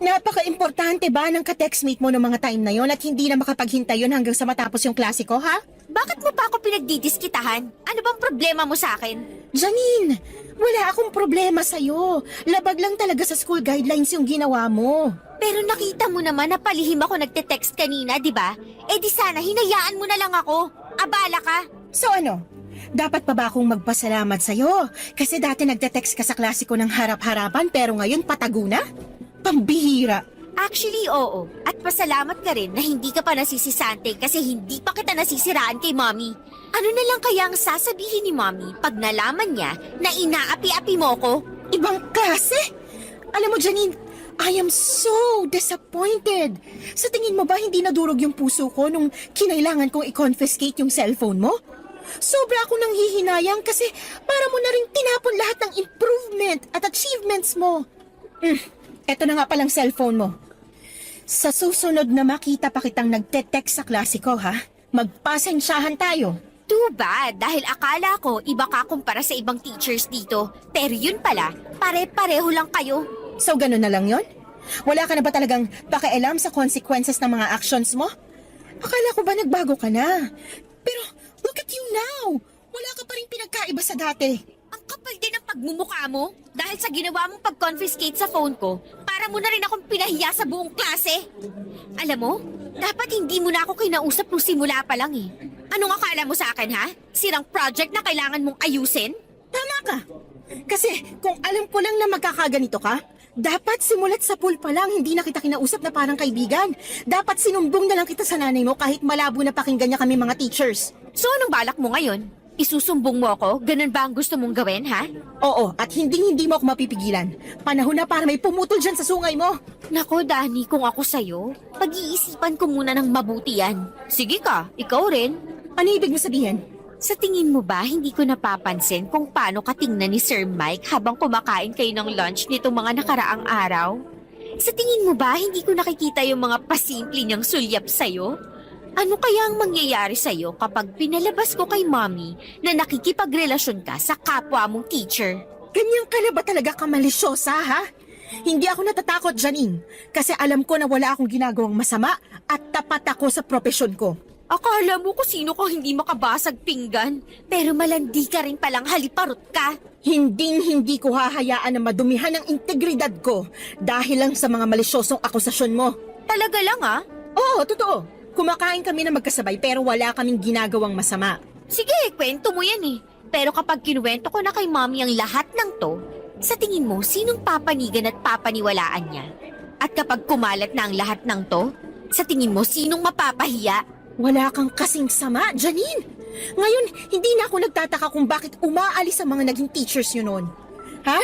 C: Napaka-importante ba ng ka-textmate mo ng mga time na yon at hindi na makapaghintay yun hanggang sa matapos yung klase ko, ha?
E: Bakit mo pa ako pinagdidiskitahan? Ano bang problema mo sa akin?
C: Janine, wala akong problema sa'yo. Labag lang talaga sa school guidelines yung ginawa mo.
E: Pero nakita mo naman na palihim ako nagte-text kanina, di ba? Eh di sana hinayaan mo na lang ako. Abala ka.
C: So ano? Dapat pa ba akong magpasalamat sa'yo? Kasi dati nagte-text ka sa klase ko ng harap-harapan pero ngayon patago na? Pambihira.
E: Actually, oo. At pasalamat ka rin na hindi ka pa nasisisante kasi hindi pa kita nasisiraan kay Mommy. Ano na lang kaya ang sasabihin ni Mommy pag nalaman niya na inaapi-api mo ko?
C: Ibang klase? Alam mo, Janine, I am so disappointed. Sa tingin mo ba hindi nadurog yung puso ko nung kinailangan kong i-confiscate yung cellphone mo? Sobra akong nanghihinayang kasi para mo na rin tinapon lahat ng improvement at achievements mo. Eto na nga palang cellphone mo. Sa susunod na makita pa kitang nagte-text sa klase ko, ha? Magpasensyahan tayo.
E: Too bad dahil akala ko iba ka kumpara sa ibang teachers dito. Pero yun pala, pare-pareho lang kayo.
C: So, ganun na lang yon? Wala ka na ba talagang pakialam sa consequences ng mga actions mo? Akala ko ba nagbago ka na? Pero, look at you now! Wala ka pa rin pinagkaiba sa dati.
E: Ang kapal din ang pagmumukha mo dahil sa ginawa mong pag-confiscate sa phone ko, para mo na rin akong pinahiya sa buong klase. Alam mo, dapat hindi mo na ako kinausap nung simula pa lang eh. Anong akala mo sa akin ha? Sirang project na kailangan mong ayusin?
C: Tama ka. Kasi kung alam ko lang na magkakaganito ka, dapat simulat sa pool pa lang hindi na kita kinausap na parang kaibigan. Dapat sinumbong na lang kita sa nanay mo kahit malabo na pakinggan niya kami mga teachers.
E: So anong balak mo ngayon? Isusumbong mo ako? Ganun ba ang gusto mong gawin, ha?
C: Oo, at hindi mo ako mapipigilan. Panahon na para may pumutol dyan sa sungay mo.
E: Nako, Dani, kung ako sa'yo, pag-iisipan ko muna ng mabuti yan. Sige ka, ikaw rin.
C: Ano ibig mo sabihin?
E: Sa tingin mo ba, hindi ko napapansin kung paano ka tingnan ni Sir Mike habang kumakain kayo ng lunch nitong mga nakaraang araw? Sa tingin mo ba, hindi ko nakikita yung mga pasimple niyang sulyap sa'yo? Ano kaya ang mangyayari sa'yo kapag pinalabas ko kay Mommy na nakikipagrelasyon ka sa kapwa mong teacher?
C: Ganyan ka na ba talaga kamalisyosa, ha? Hindi ako natatakot, Janine. Kasi alam ko na wala akong ginagawang masama at tapat ako sa propesyon ko.
E: Akala mo kung sino ka hindi makabasag pinggan, pero malandi ka rin palang haliparot ka.
C: Hindi ko hahayaan na madumihan ang integridad ko dahil lang sa mga malisyosong akusasyon mo.
E: Talaga lang ah?
C: Oo, totoo. Kumakain kami na magkasabay pero wala kaming ginagawang masama.
E: Sige, kwento mo yan eh. Pero kapag kinuwento ko na kay Mommy ang lahat ng to, sa tingin mo, sinong papanigan at papaniwalaan niya? At kapag kumalat na ang lahat ng to, sa tingin mo, sinong mapapahiya?
C: Wala kang kasing sama, Janine. Ngayon, hindi na ako nagtataka kung bakit umaalis ang mga naging teachers yun noon. Ha?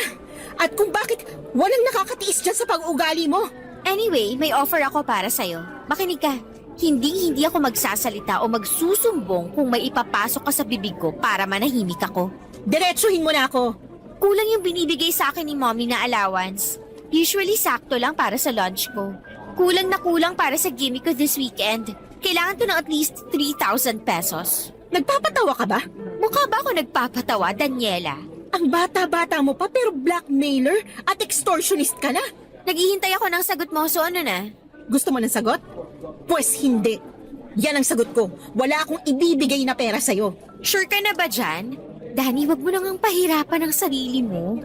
C: At kung bakit walang nakakatiis dyan sa pag-ugali mo.
E: Anyway, may offer ako para sa'yo. Makinig ka. Hindi ako magsasalita o magsusumbong kung may ipapasok ka sa bibig ko para manahimik ako.
C: Diretsuhin mo na ako.
E: Kulang yung binibigay sa akin ni Mommy na allowance. Usually sakto lang para sa lunch ko. Kulang na kulang para sa gimmick ko this weekend. Kailangan ko ng at least 3,000 pesos.
C: Nagpapatawa ka ba?
E: Mukha ba ako nagpapatawa, Daniela?
C: Ang bata-bata mo pa pero blackmailer at extortionist ka na.
E: Naghihintay ako ng sagot mo, so ano na?
C: Gusto mo ng sagot? Pues hindi. Yan ang sagot ko. Wala akong ibibigay na pera sa'yo.
E: Sure ka na ba dyan? Dani, wag mo nang pahirapan ang sarili mo.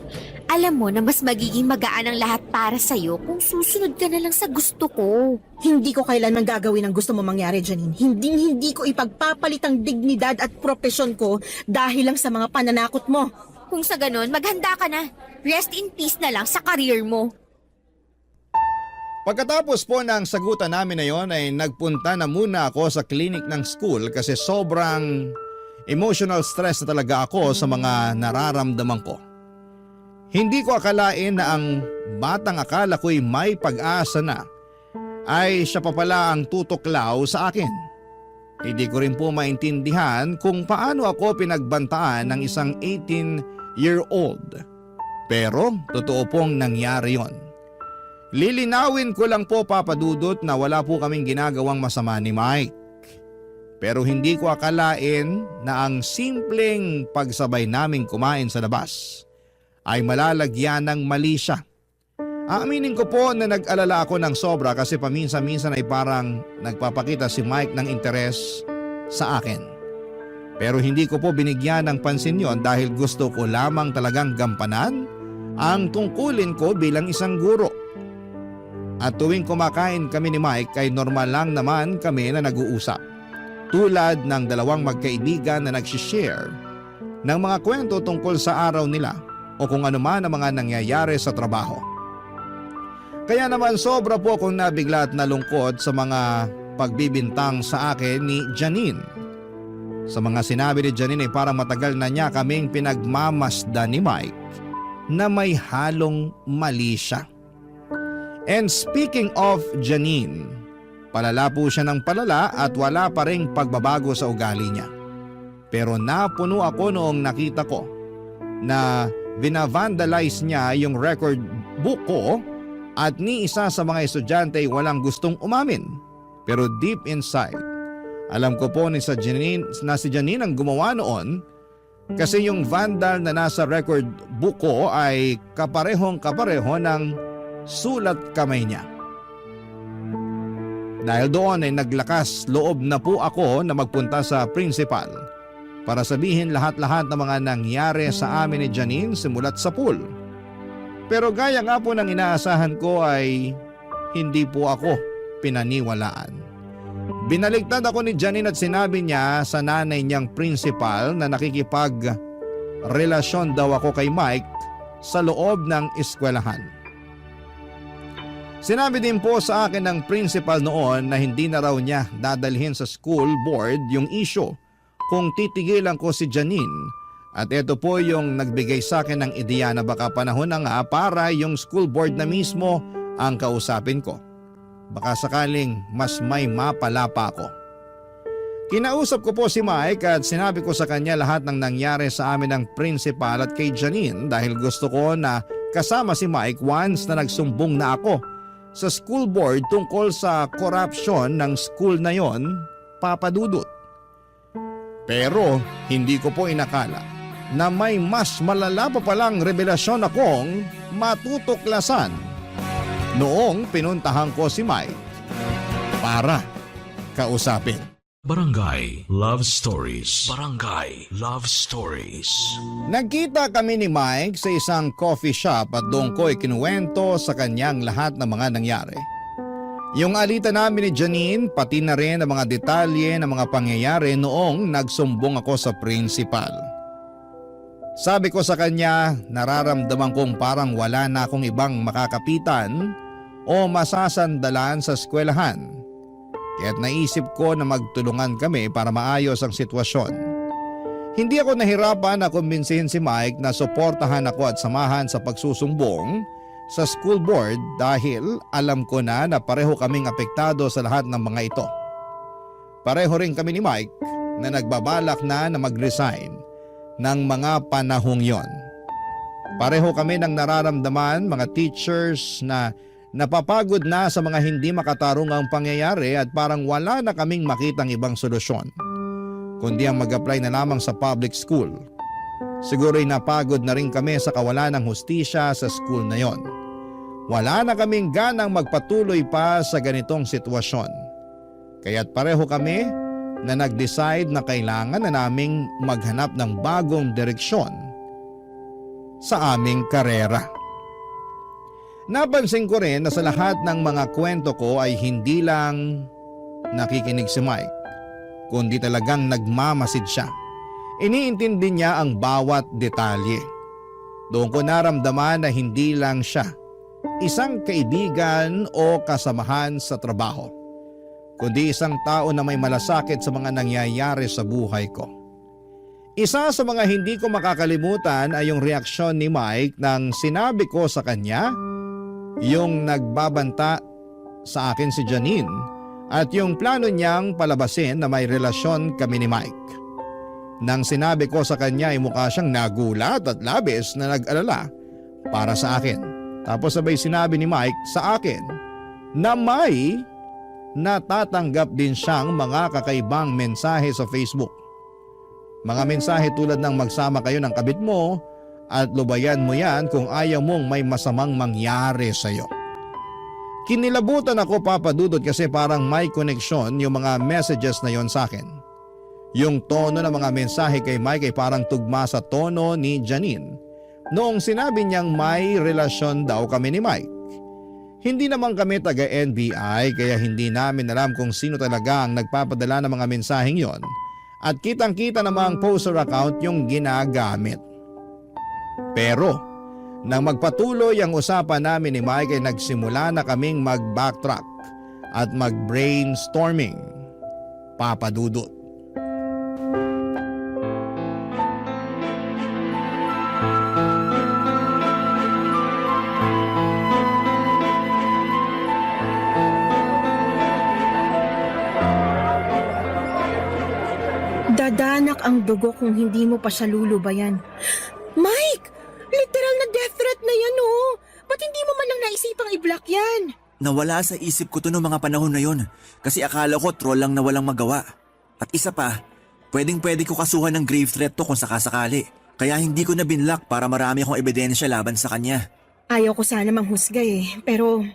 E: Alam mo na mas magiging magaan ang lahat para sa'yo kung susunod ka na lang sa gusto ko.
C: Hindi ko kailanman gagawin ang gusto mo mangyari, Janine. Hindi ko ipagpapalit ang dignidad at propesyon ko dahil lang sa mga pananakot mo.
E: Kung sa ganun, maghanda ka na. Rest in peace na lang sa career mo.
A: Pagkatapos po ng sagutan namin na yon ay nagpunta na muna ako sa clinic ng school kasi sobrang emotional stress na talaga ako sa mga nararamdaman ko. Hindi ko akalain na ang batang akala ko'y may pag-asa na ay siya pa pala ang tutuklaw sa akin. Hindi ko rin po maintindihan kung paano ako pinagbantaan ng isang 18-year-old. Pero totoo pong nangyari yon. Lilinawin ko lang po, Papa Dudut, na wala po kaming ginagawang masama ni Mike. Pero hindi ko akalain na ang simpleng pagsabay naming kumain sa labas ay malalagyan ng mali siya. Aaminin ko po na nag-alala ako ng sobra kasi paminsan-minsan ay parang nagpapakita si Mike ng interes sa akin. Pero hindi ko po binigyan ng pansin yon dahil gusto ko lamang talagang gampanan ang tungkulin ko bilang isang guro. At tuwing kumakain kami ni Mike ay normal lang naman kami na nag-uusap. Tulad ng dalawang magkaibigan na nagsishare ng mga kwento tungkol sa araw nila o kung ano man ang mga nangyayari sa trabaho. Kaya naman sobra po akong nabigla at nalungkot sa mga pagbibintang sa akin ni Janine. Sa mga sinabi ni Janine ay parang matagal na niya kaming pinagmamasdan ni Mike na may halong mali siya. And speaking of Janine, palala po siya ng palala at wala pa ring pagbabago sa ugali niya. Pero napuno ako noong nakita ko na vinavandalize niya yung record book ko at ni isa sa mga estudyante ay walang gustong umamin. Pero deep inside, alam ko po si Janine ang gumawa noon kasi yung vandal na nasa record book ko ay kapareho ng sulat kamay niya. Dahil doon ay naglakas loob na po ako na magpunta sa principal para sabihin lahat-lahat ng mga nangyari sa amin ni Janine simulat sa pool. Pero gaya nga po ng inaasahan ko ay hindi po ako pinaniwalaan. Binaligtad ako ni Janine at sinabi niya sa nanay niyang principal na nakikipag-relasyon daw ako kay Mike sa loob ng eskwelahan. Sinabi din po sa akin ng principal noon na hindi na raw niya dadalhin sa school board yung issue kung titigilan ko si Janine. At ito po yung nagbigay sa akin ng ideya na baka panahon na nga para yung school board na mismo ang kausapin ko. Baka sakaling mas may mapala pa ako. Kinausap ko po si Mike at sinabi ko sa kanya lahat ng nangyari sa amin ng principal at kay Janine dahil gusto ko na kasama si Mike once na nagsumbong na ako sa school board tungkol sa corruption ng school na yon, Papa Dudut. Pero hindi ko po inakala na may mas malala pa palang revelasyon akong matutuklasan noong pinuntahan ko si Mike para kausapin.
D: Barangay Love Stories. Barangay Love Stories.
A: Nagkita kami ni Mike sa isang coffee shop at doon ko ikinuwento sa kanyang lahat ng mga nangyari. Yung alita namin ni Janine, pati na rin ang mga detalye ng mga pangyayari noong nagsumbong ako sa principal. Sabi ko sa kanya, nararamdaman kong parang wala na akong ibang makakapitan o masasandalan sa eskwelahan. Kaya't naisip ko na magtulungan kami para maayos ang sitwasyon. Hindi ako nahirapan na kumbinsihin si Mike na suportahan ako at samahan sa pagsusumbong sa school board dahil alam ko na pareho kaming apektado sa lahat ng mga ito. Pareho rin kami ni Mike na nagbabalak na mag-resign ng mga panahong yon. Pareho kami ng nararamdaman mga teachers na napapagod na sa mga hindi makatarungang pangyayari at parang wala na kaming makitang ibang solusyon kundi ang mag-apply na lamang sa public school. Siguro'y napagod na rin kami sa kawalan ng hustisya sa school na yon. Wala na kaming ganang magpatuloy pa sa ganitong sitwasyon. Kaya't pareho kami na nag-decide na kailangan na naming maghanap ng bagong direksyon sa aming karera. Napansin ko rin na sa lahat ng mga kwento ko ay hindi lang nakikinig si Mike, kundi talagang nagmamasid siya. Iniintindi niya ang bawat detalye. Doon ko naramdaman na hindi lang siya isang kaibigan o kasamahan sa trabaho, kundi isang tao na may malasakit sa mga nangyayari sa buhay ko. Isa sa mga hindi ko makakalimutan ay yung reaksyon ni Mike nang sinabi ko sa kanya yung nagbabanta sa akin si Janine at yung plano niyang palabasin na may relasyon kami ni Mike. Nang sinabi ko sa kanya ay mukha siyang nagulat at labis na nag-alala para sa akin. Tapos sabay sinabi ni Mike sa akin na may natatanggap din siyang mga kakaibang mensahe sa Facebook. Mga mensahe tulad ng magsama kayo ng kabit mo at lubayan mo yan kung ayaw mong may masamang mangyari sa'yo. Kinilabutan ako, Papa Dudut, kasi parang may koneksyon yung mga messages na yon sa akin. Yung tono ng mga mensahe kay Mike ay parang tugma sa tono ni Janine noong sinabi niyang may relasyon daw kami ni Mike. Hindi naman kami taga-NBI kaya hindi namin alam kung sino talaga ang nagpapadala ng mga mensaheng yon at kitang-kita namang poster account yung ginagamit. Pero nang magpatuloy ang usapan namin ni Mike ay nagsimula na kaming mag-backtrack at mag-brainstorming, Papa Dudut.
C: Dadanak ang dugo kung hindi mo pa siya lulubayan. Mike! Literal na death threat na yan, oh! Ba't hindi mo man lang naisipang i-block yan?
B: Nawala sa isip ko to noong mga panahon na yon kasi akala ko troll lang na walang magawa. At isa pa, pwedeng-pwede ko kasuhan ng grave threat to kung sakasakali. Kaya hindi ko na binlock para marami akong ebidensya laban sa kanya.
C: Ayaw ko sana manghusga eh, pero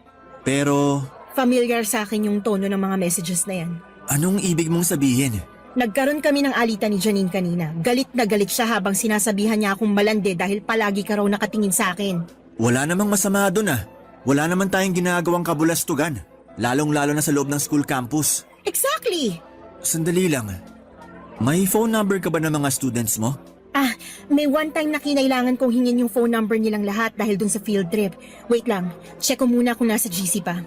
B: Pero,
C: familiar sa akin yung tono ng mga messages na yan.
B: anong ibig mong sabihin?
C: Nagkaroon kami ng alitan ni Janine kanina. Galit na galit siya habang sinasabihan niya akong malandi dahil palagi ka raw nakatingin sa akin.
B: Wala namang masama doon ah. Wala naman tayong ginagawang kabulastugan. Lalong-lalo na sa loob ng school campus.
C: Exactly!
B: Sandali lang. May phone number ka ba ng mga students mo?
C: Ah, may one time na kinailangan kong hingin yung phone number nilang lahat dahil dun sa field trip. Wait lang, check ko muna kung nasa GC pa.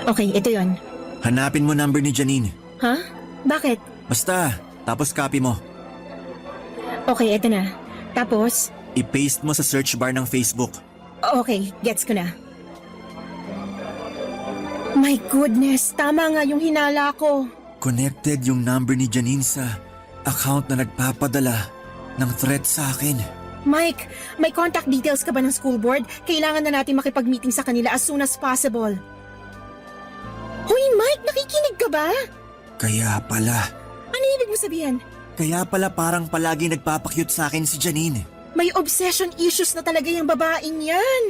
C: Okay, ito yon.
B: Hanapin mo number ni Janine.
C: Ha? Bakit?
B: Basta, tapos copy mo.
C: Okay, ito na. Tapos?
B: I-paste mo sa search bar ng Facebook.
C: Okay, gets ko na. My goodness, tama nga yung hinala ko.
B: Connected yung number ni Janine sa account na nagpapadala ng threat sa akin.
C: Mike, may contact details ka ba ng school board? Kailangan na natin makipag-meeting sa kanila as soon as possible. Hoy Mike, nakikinig ka ba?
B: Kaya pala.
C: Ano ibig mo sabihin?
B: Kaya pala parang palagi nagpapakyut sa akin si Janine.
C: May obsession issues na talaga yung babaeng yan.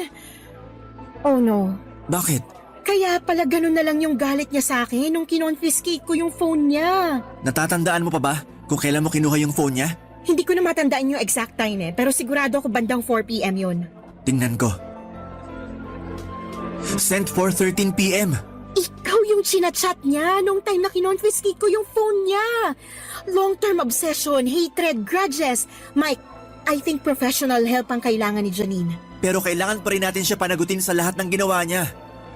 C: Oh no.
B: Bakit?
C: Kaya pala ganun na lang yung galit niya sa akin nung kinonfiscate ko yung phone niya.
B: Natatandaan mo pa ba kung kailan mo kinuha yung phone niya?
C: Hindi ko na matandaan yung exact time pero sigurado ako bandang 4 p.m. yun.
B: Tingnan ko. Sent 4:13 p.m.
C: Ikaw yung chinachat niya nung time na kinonfiscate ko yung phone niya. Long-term obsession, hatred, grudges. Mike, I think professional help ang kailangan ni Janine.
B: Pero kailangan pa rin natin siya panagutin sa lahat ng ginawa niya.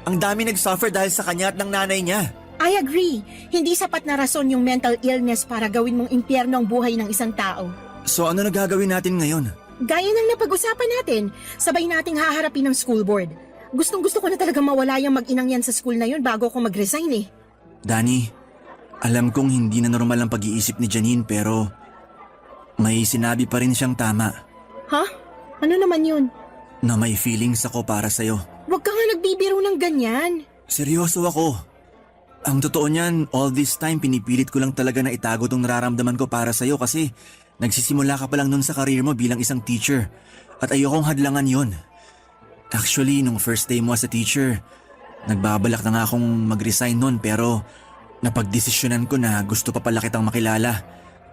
B: Ang dami nag-suffer dahil sa kanya at ng nanay niya.
C: I agree. Hindi sapat na rason yung mental illness para gawin mong impyerno ang buhay ng isang tao.
B: So ano na gagawin natin ngayon?
C: Gaya ng napag-usapan natin, sabay nating haharapin ng school board. Gustong-gusto ko na talaga mawala yung mag-inang yan sa school na yun bago ako mag-resign eh.
B: Danny, alam kong hindi na normal ang pag-iisip ni Janine pero may sinabi pa rin siyang tama.
C: Ha? Ano naman yun?
B: Na may feelings ako para sa'yo.
C: Huwag ka nga nagbibiro ng ganyan.
B: Seryoso ako. Ang totoo niyan, all this time pinipilit ko lang talaga na itago tong nararamdaman ko para sa'yo kasi nagsisimula ka pa lang nun sa career mo bilang isang teacher at ayokong hadlangan yon. Actually, nung first day mo as a teacher, nagbabalak na nga akong mag-resign nun pero napagdesisyonan ko na gusto pa pala kitang makilala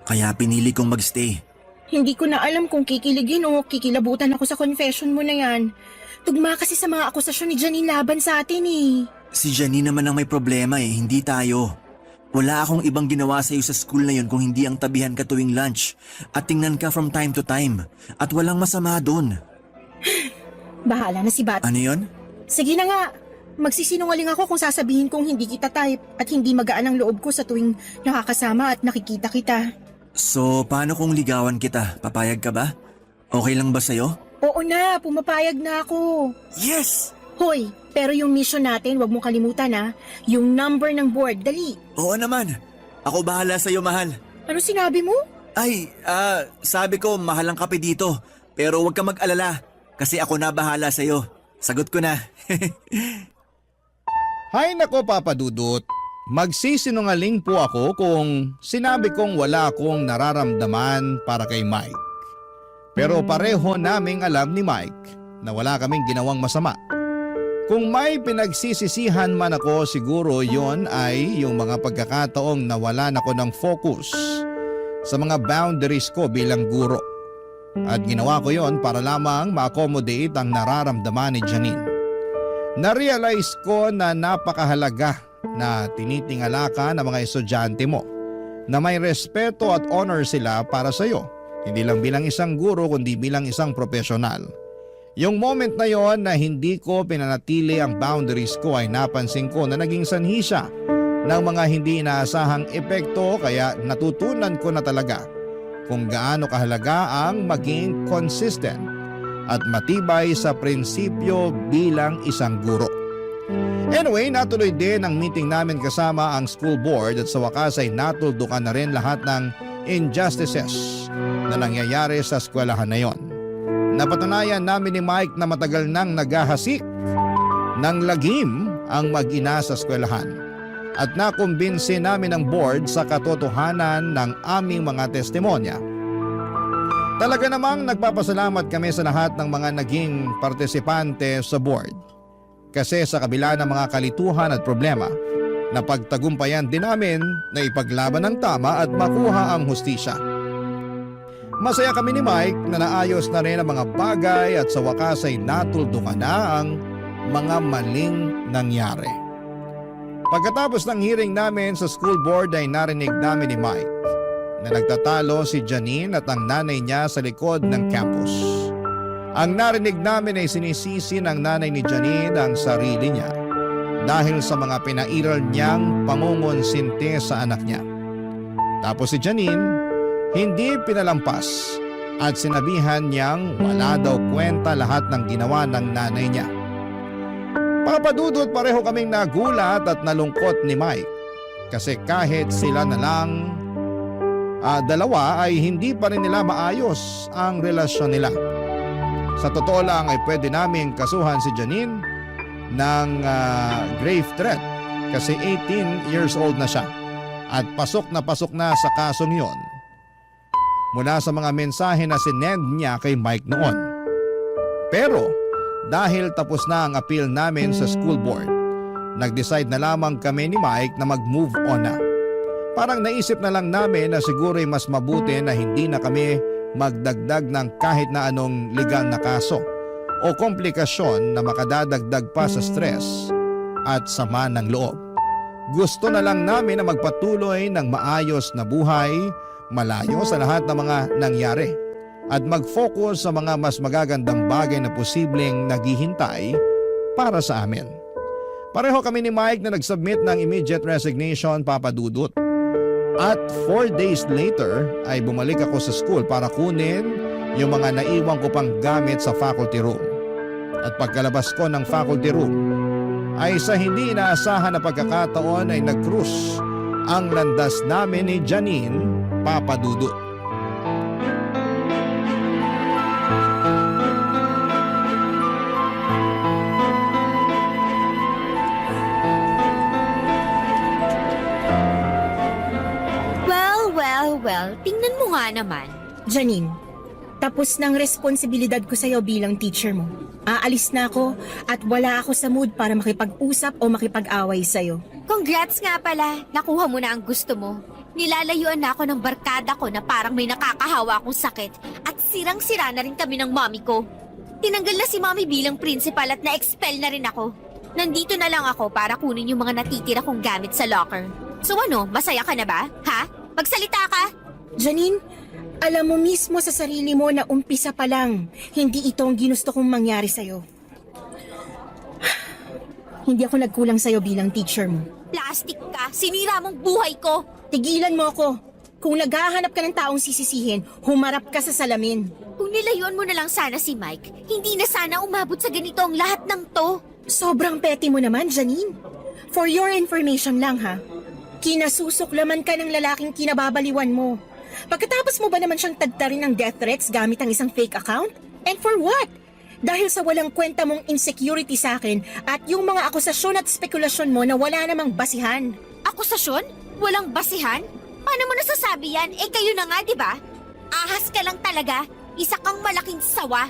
B: kaya pinili kong magstay.
C: Hindi ko na alam kung kikiligin o kikilabutan ako sa confession mo na yan. Tugma kasi sa mga akusasyon ni Janine laban sa atin eh.
B: Si Janine naman ang may problema hindi tayo. Wala akong ibang ginawa sa iyo sa school na yun kung hindi ang tabihan ka tuwing lunch at tingnan ka from time to time at walang masama doon.
C: Bahala na si Bat.
B: Ano yon?
C: Sige na nga. Magsisinungaling ako kung sasabihin kong hindi kita type at hindi magaan ang loob ko sa tuwing nakakasama at nakikita kita.
B: So, paano kung ligawan kita? Papayag ka ba? Okay lang ba sa'yo?
C: Oo na, pumapayag na ako.
B: Yes!
C: Hoy, pero yung mission natin, wag mong kalimutan ha. Yung number ng board, dali.
B: Oo naman. Ako bahala sa'yo, mahal.
C: Ano sinabi mo?
B: Ay, sabi ko mahal ang kape dito. Pero huwag ka mag-alala. Kasi ako na bahala sa'yo. Sagot ko na.
A: Hay nako Papa Dudut, magsisinungaling po ako kung sinabi kong wala akong nararamdaman para kay Mike. Pero pareho naming alam ni Mike na wala kaming ginawang masama. Kung may pinagsisisihan man ako, siguro yon ay yung mga pagkakataong nawalan ako ng focus sa mga boundaries ko bilang guro. At ginawa ko yon para lamang ma-accommodate ang nararamdaman ni Janine. Na-realize ko na napakahalaga na tinitingala ka ng mga estudyante mo, na may respeto at honor sila para sa iyo, hindi lang bilang isang guro kundi bilang isang profesional. Yung moment na yon na hindi ko pinanatili ang boundaries ko ay napansin ko na naging sanhi siya ng mga hindi inaasahang epekto, kaya natutunan ko na talaga kung gaano kahalaga ang maging consistent at matibay sa prinsipyo bilang isang guro. Anyway, natuloy din ang meeting namin kasama ang school board at sa wakas ay natuldukan na rin lahat ng injustices na nangyayari sa eskwelahan na yon. Napatunayan namin ni Mike na matagal nang naghahasik ng lagim ang mag-ina sa eskwelahan at nakumbinsi namin ang board sa katotohanan ng aming mga testimonya. Talaga namang nagpapasalamat kami sa lahat ng mga naging partisipante sa board. Kasi sa kabila ng mga kalituhan at problema, napagtagumpayan din namin na ipaglaban ang tama at makuha ang hustisya. Masaya kami ni Mike na naayos na rin ang mga bagay at sa wakas ay natuldukan na ang mga maling nangyari. Pagkatapos ng hearing namin sa school board ay narinig namin ni Mike na nagtatalo si Janine at ang nanay niya sa likod ng campus. Ang narinig namin ay sinisisi ng nanay ni Janine ang sarili niya dahil sa mga pinairal niyang pangungonsinti sa anak niya. Tapos si Janine hindi pinalampas at sinabihan niyang wala daw kwenta lahat ng ginawa ng nanay niya. Papa Dudut, pareho kaming nagulat at nalungkot ni Mike kasi kahit sila na lang dalawa ay hindi pa rin nila maayos ang relasyon nila. Sa totoo lang ay pwede namin kasuhan si Janine ng grave threat kasi 18 years old na siya at pasok na sa kasong yon mula sa mga mensahe na sinend niya kay Mike noon. Pero dahil tapos na ang appeal namin sa school board, nag-decide na lamang kami ni Mike na mag-move on na. Parang naisip na lang namin na siguro'y mas mabuti na hindi na kami magdagdag ng kahit na anong legal na kaso o komplikasyon na makadadagdag pa sa stress at sama ng loob. Gusto na lang namin na magpatuloy ng maayos na buhay, malayo sa lahat ng mga nangyari at mag-focus sa mga mas magagandang bagay na posibleng naghihintay para sa amin. Pareho kami ni Mike na nag-submit ng immediate resignation, Papa Dudut. At 4 days later ay bumalik ako sa school para kunin yung mga naiwan ko pang gamit sa faculty room. At pagkalabas ko ng faculty room ay sa hindi inaasahan na pagkakataon ay nag-cruise ang landas namin ni Janine, Papa Dudut.
E: Well, tingnan mo nga naman.
C: Janine, tapos ng responsibilidad ko sa'yo bilang teacher mo. Aalis na ako at wala ako sa mood para makipag-usap o makipag-away sa'yo.
E: Congrats nga pala, nakuha mo na ang gusto mo. Nilalayuan na ako ng barkada ko na parang may nakakahawa akong sakit at sirang-sira na rin kami ng mommy ko. Tinanggal na si mommy bilang principal at na-expel na rin ako. Nandito na lang ako para kunin yung mga natitira kong gamit sa locker. So ano, masaya ka na ba? Ha? Magsalita ka!
C: Janine, Alam mo mismo sa sarili mo na umpisa pa lang, hindi ito ang ginusto kong mangyari sa'yo. Hindi ako nagkulang sa'yo bilang teacher mo.
E: Plastic ka, sinira mong buhay ko.
C: Tigilan mo ako. Kung naghahanap ka ng taong sisisihin, humarap ka sa salamin.
E: Kung nilayuan mo na lang sana si Mike, hindi na sana umabot sa ganito ang lahat ng to.
C: Sobrang petty mo naman, Janine. For your information lang ha, kinasusuklaman ka ng lalaking kinababaliwan mo. Pagkatapos mo ba naman siyang tagtarin ng death threats gamit ang isang fake account? And for what? Dahil sa walang kwenta mong insecurity sa akin at yung mga akusasyon at spekulasyon mo na wala namang basihan.
E: Akusasyon? Walang basihan? Paano mo nasasabi yan? Eh kayo na nga, di ba? Ahas ka lang talaga. Isa kang malaking sawa.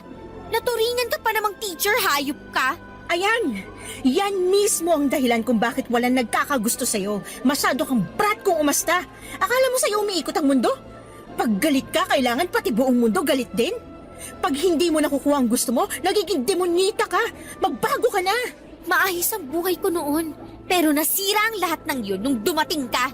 E: Naturingan ka pa namang teacher, hayop ka.
C: Ayan! Yan mismo ang dahilan kung bakit walang nagkakagusto sa'yo. Masyado kang brat kung umasta. Akala mo sa'yo umiikot ang mundo? Pag galit ka, kailangan pati buong mundo galit din? Pag hindi mo nakukuha ang gusto mo, nagiging demonita ka. Magbago ka na.
E: Maayos ang buhay ko noon. Pero nasira ang lahat ng yun nung dumating ka.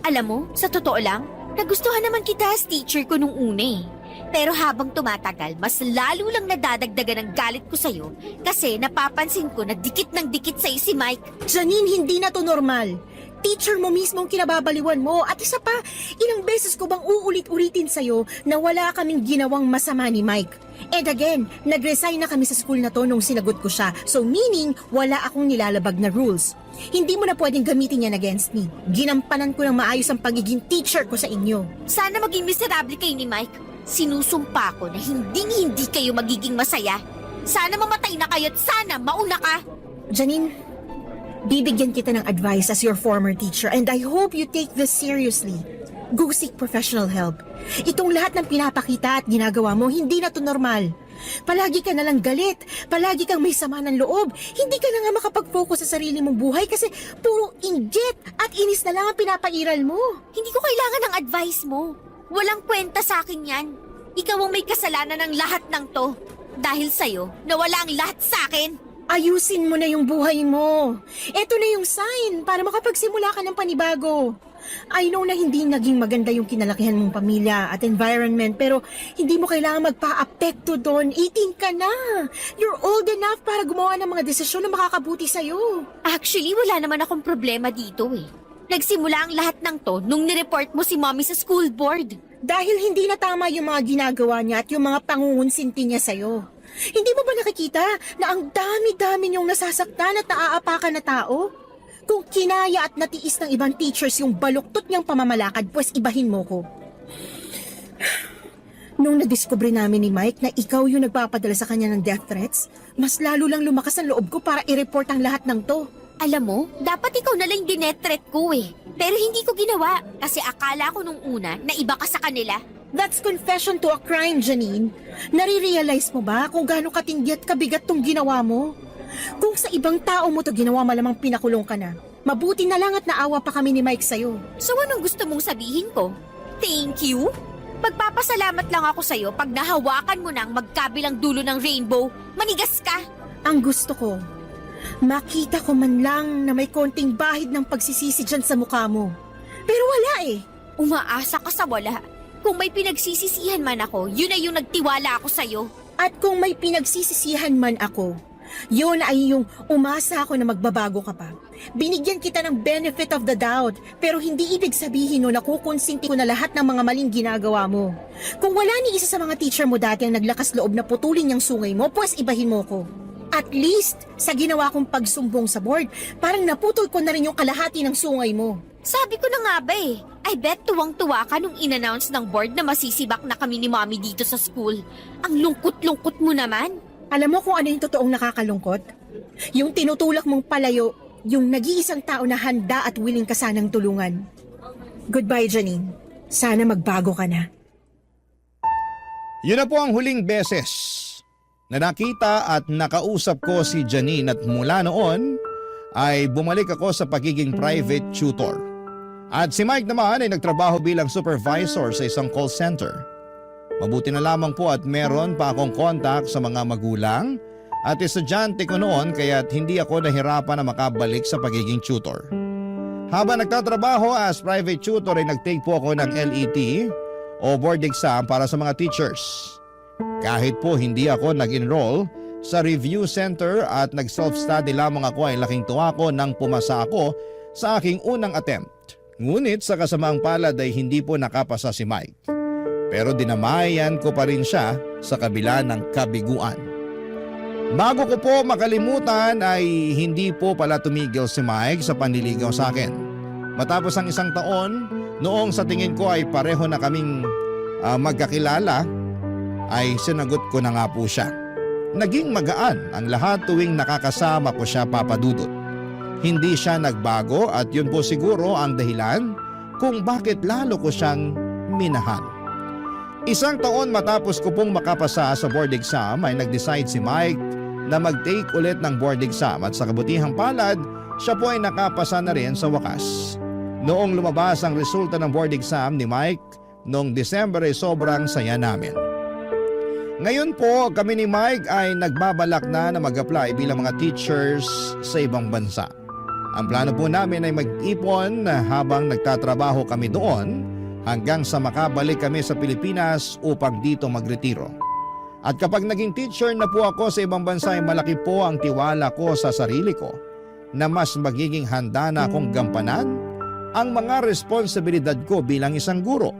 E: Alam mo, sa totoo lang, nagustuhan naman kita as teacher ko nung una eh. Pero habang tumatagal, mas lalo lang nadadagdagan ang galit ko sa'yo kasi napapansin ko na dikit ng dikit sa'yo si Mike.
C: Janine, hindi na to normal. Teacher mo mismo ang kinababaliwan mo. At isa pa, ilang beses ko bang uulit-ulitin sa'yo na wala kaming ginawang masama ni Mike. And again, nag-resign na kami sa school na to nung sinagot ko siya. So meaning, wala akong nilalabag na rules. Hindi mo na pwedeng gamitin yan against me. Ginampanan ko ng maayos ang pagiging teacher ko sa inyo.
E: Sana maging miserable kayo ni Mike. Sinusumpa ko na hindi kayo magiging masaya. Sana mamatay na kayo at sana mauna ka.
C: Janine, bibigyan kita ng advice as your former teacher and I hope you take this seriously. Go seek professional help. Itong lahat ng pinapakita at ginagawa mo, hindi na to normal. Palagi ka nalang galit, palagi kang may sama ng loob, hindi ka na nga makapag-focus sa sarili mong buhay kasi puro inggit at inis na lang ang pinapairal mo.
E: Hindi ko kailangan ng advice mo. Walang kwenta sa akin yan. Ikaw ang may kasalanan ng lahat ng to. Dahil sa'yo, nawala ang lahat sa akin.
C: Ayusin mo na yung buhay mo. Ito na yung sign para makapagsimula ka ng panibago. I know na hindi naging maganda yung kinalakihan mong pamilya at environment pero hindi mo kailangan magpa-apekto doon. 18 ka na. You're old enough para gumawa ng mga desisyon na makakabuti sa'yo.
E: Actually, wala naman akong problema dito eh. Nagsimula ang lahat ng to nung nireport mo si Mommy sa school board.
C: Dahil hindi na tama yung mga ginagawa niya at yung mga pangungunsinti niya sa'yo. Hindi mo ba nakikita na ang dami-dami niyong nasasaktan at naaapakan na tao? Kung kinaya at natiis ng ibang teachers yung baluktot niyang pamamalakad, pues ibahin mo ko. Nung nadiskubre namin ni Mike na ikaw yung nagpapadala sa kanya ng death threats, mas lalo lang lumakas ang loob ko para i-report ang lahat ng to.
E: Alam mo, dapat ikaw na lang dinetret ko eh. Pero hindi ko ginawa kasi akala ko nung una na iba ka sa kanila.
C: That's confession to a crime, Janine. Nare-realize mo ba kung gaano katindi at kabigat tong ginawa mo? Kung sa ibang tao mo to ginawa, malamang pinakulong ka na. Mabuti na lang at naawa pa kami ni Mike sa'yo.
E: So anong gusto mong sabihin ko? Thank you? Magpapasalamat lang ako sa'yo pag nahawakan mo na ang magkabilang dulo ng rainbow. Manigas ka!
C: Ang gusto ko, makita ko man lang na may konting bahid ng pagsisisi dyan sa mukha mo. Pero wala eh.
E: Umaasa ka sa wala. Kung may pinagsisisihan man ako, yun ay yung nagtiwala ako sa'yo.
C: At kung may pinagsisisihan man ako, yun ay yung umasa ako na magbabago ka pa. Binigyan kita ng benefit of the doubt, pero hindi ibig sabihin no na kukonsinti ko na lahat ng mga maling ginagawa mo. Kung wala ni isa sa mga teacher mo dati ang naglakas loob na putulin yung sungay mo, pues ibahin mo ko. At least, sa ginawa kong pagsumbong sa board, parang naputol ko na rin yung kalahati ng sungay mo.
E: Sabi ko na nga ba eh. I bet tuwang-tuwa ka nung in-announce ng board na masisibak na kami ni Mommy dito sa school. Ang lungkot-lungkot mo naman.
C: Alam mo kung ano yung totoong nakakalungkot? Yung tinutulak mong palayo, yung nag-iisang tao na handa at willing ka sanang tulungan. Goodbye, Janine. Sana magbago ka na.
A: Yun na po ang huling beses na nakita at nakausap ko si Janine at mula noon ay bumalik ako sa pagiging private tutor. At si Mike naman ay nagtrabaho bilang supervisor sa isang call center. Mabuti na lamang po at meron pa akong contact sa mga magulang at estudyante ko noon kaya't hindi ako nahirapan na makabalik sa pagiging tutor. Habang nagtatrabaho as private tutor ay nagtake po ako ng LET o o board exam para sa mga teachers. Kahit po hindi ako nag-enroll sa review center at nag-self-study lamang ako ay laking tuwa ko nang pumasa ako sa aking unang attempt. Ngunit sa kasamaang palad ay hindi po nakapasa si Mike. Pero dinamayan ko pa rin siya sa kabila ng kabiguan. Bago ko po makalimutan ay hindi po pala tumigil si Mike sa panliligaw sa akin. Matapos ang isang taon, noong sa tingin ko ay pareho na kaming magkakilala, ay sinagot ko na nga po siya. Naging magaan ang lahat tuwing nakakasama ko siya, Papa Dudut. Hindi siya nagbago at yun po siguro ang dahilan kung bakit lalo ko siyang minahal. Isang taon matapos ko pong makapasa sa board exam ay nag-decide si Mike na mag-take ulit ng board exam at sa kabutihang palad, siya po ay nakapasa na rin sa wakas. Noong lumabas ang resulta ng board exam ni Mike noong December ay sobrang saya namin. Ngayon po kami ni Mike ay nagbabalak na mag-apply bilang mga teachers sa ibang bansa. Ang plano po namin ay mag-ipon habang nagtatrabaho kami doon hanggang sa makabalik kami sa Pilipinas upang dito magretiro. At kapag naging teacher na po ako sa ibang bansa ay malaki po ang tiwala ko sa sarili ko na mas magiging handa na akong gampanan ang mga responsibilidad ko bilang isang guro.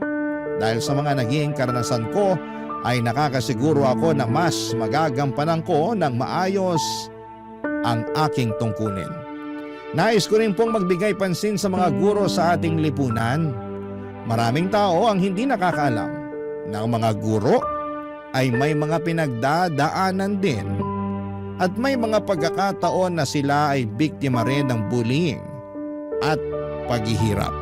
A: Dahil sa mga naging karanasan ko ay nakakasiguro ako na mas magagampanan ko ng maayos ang aking tungkulin. Nais ko rin pong magbigay pansin sa mga guro sa ating lipunan. Maraming tao ang hindi nakakaalam na ang mga guro ay may mga pinagdadaanan din at may mga pagkakataon na sila ay biktima rin ng bullying at paghihirap.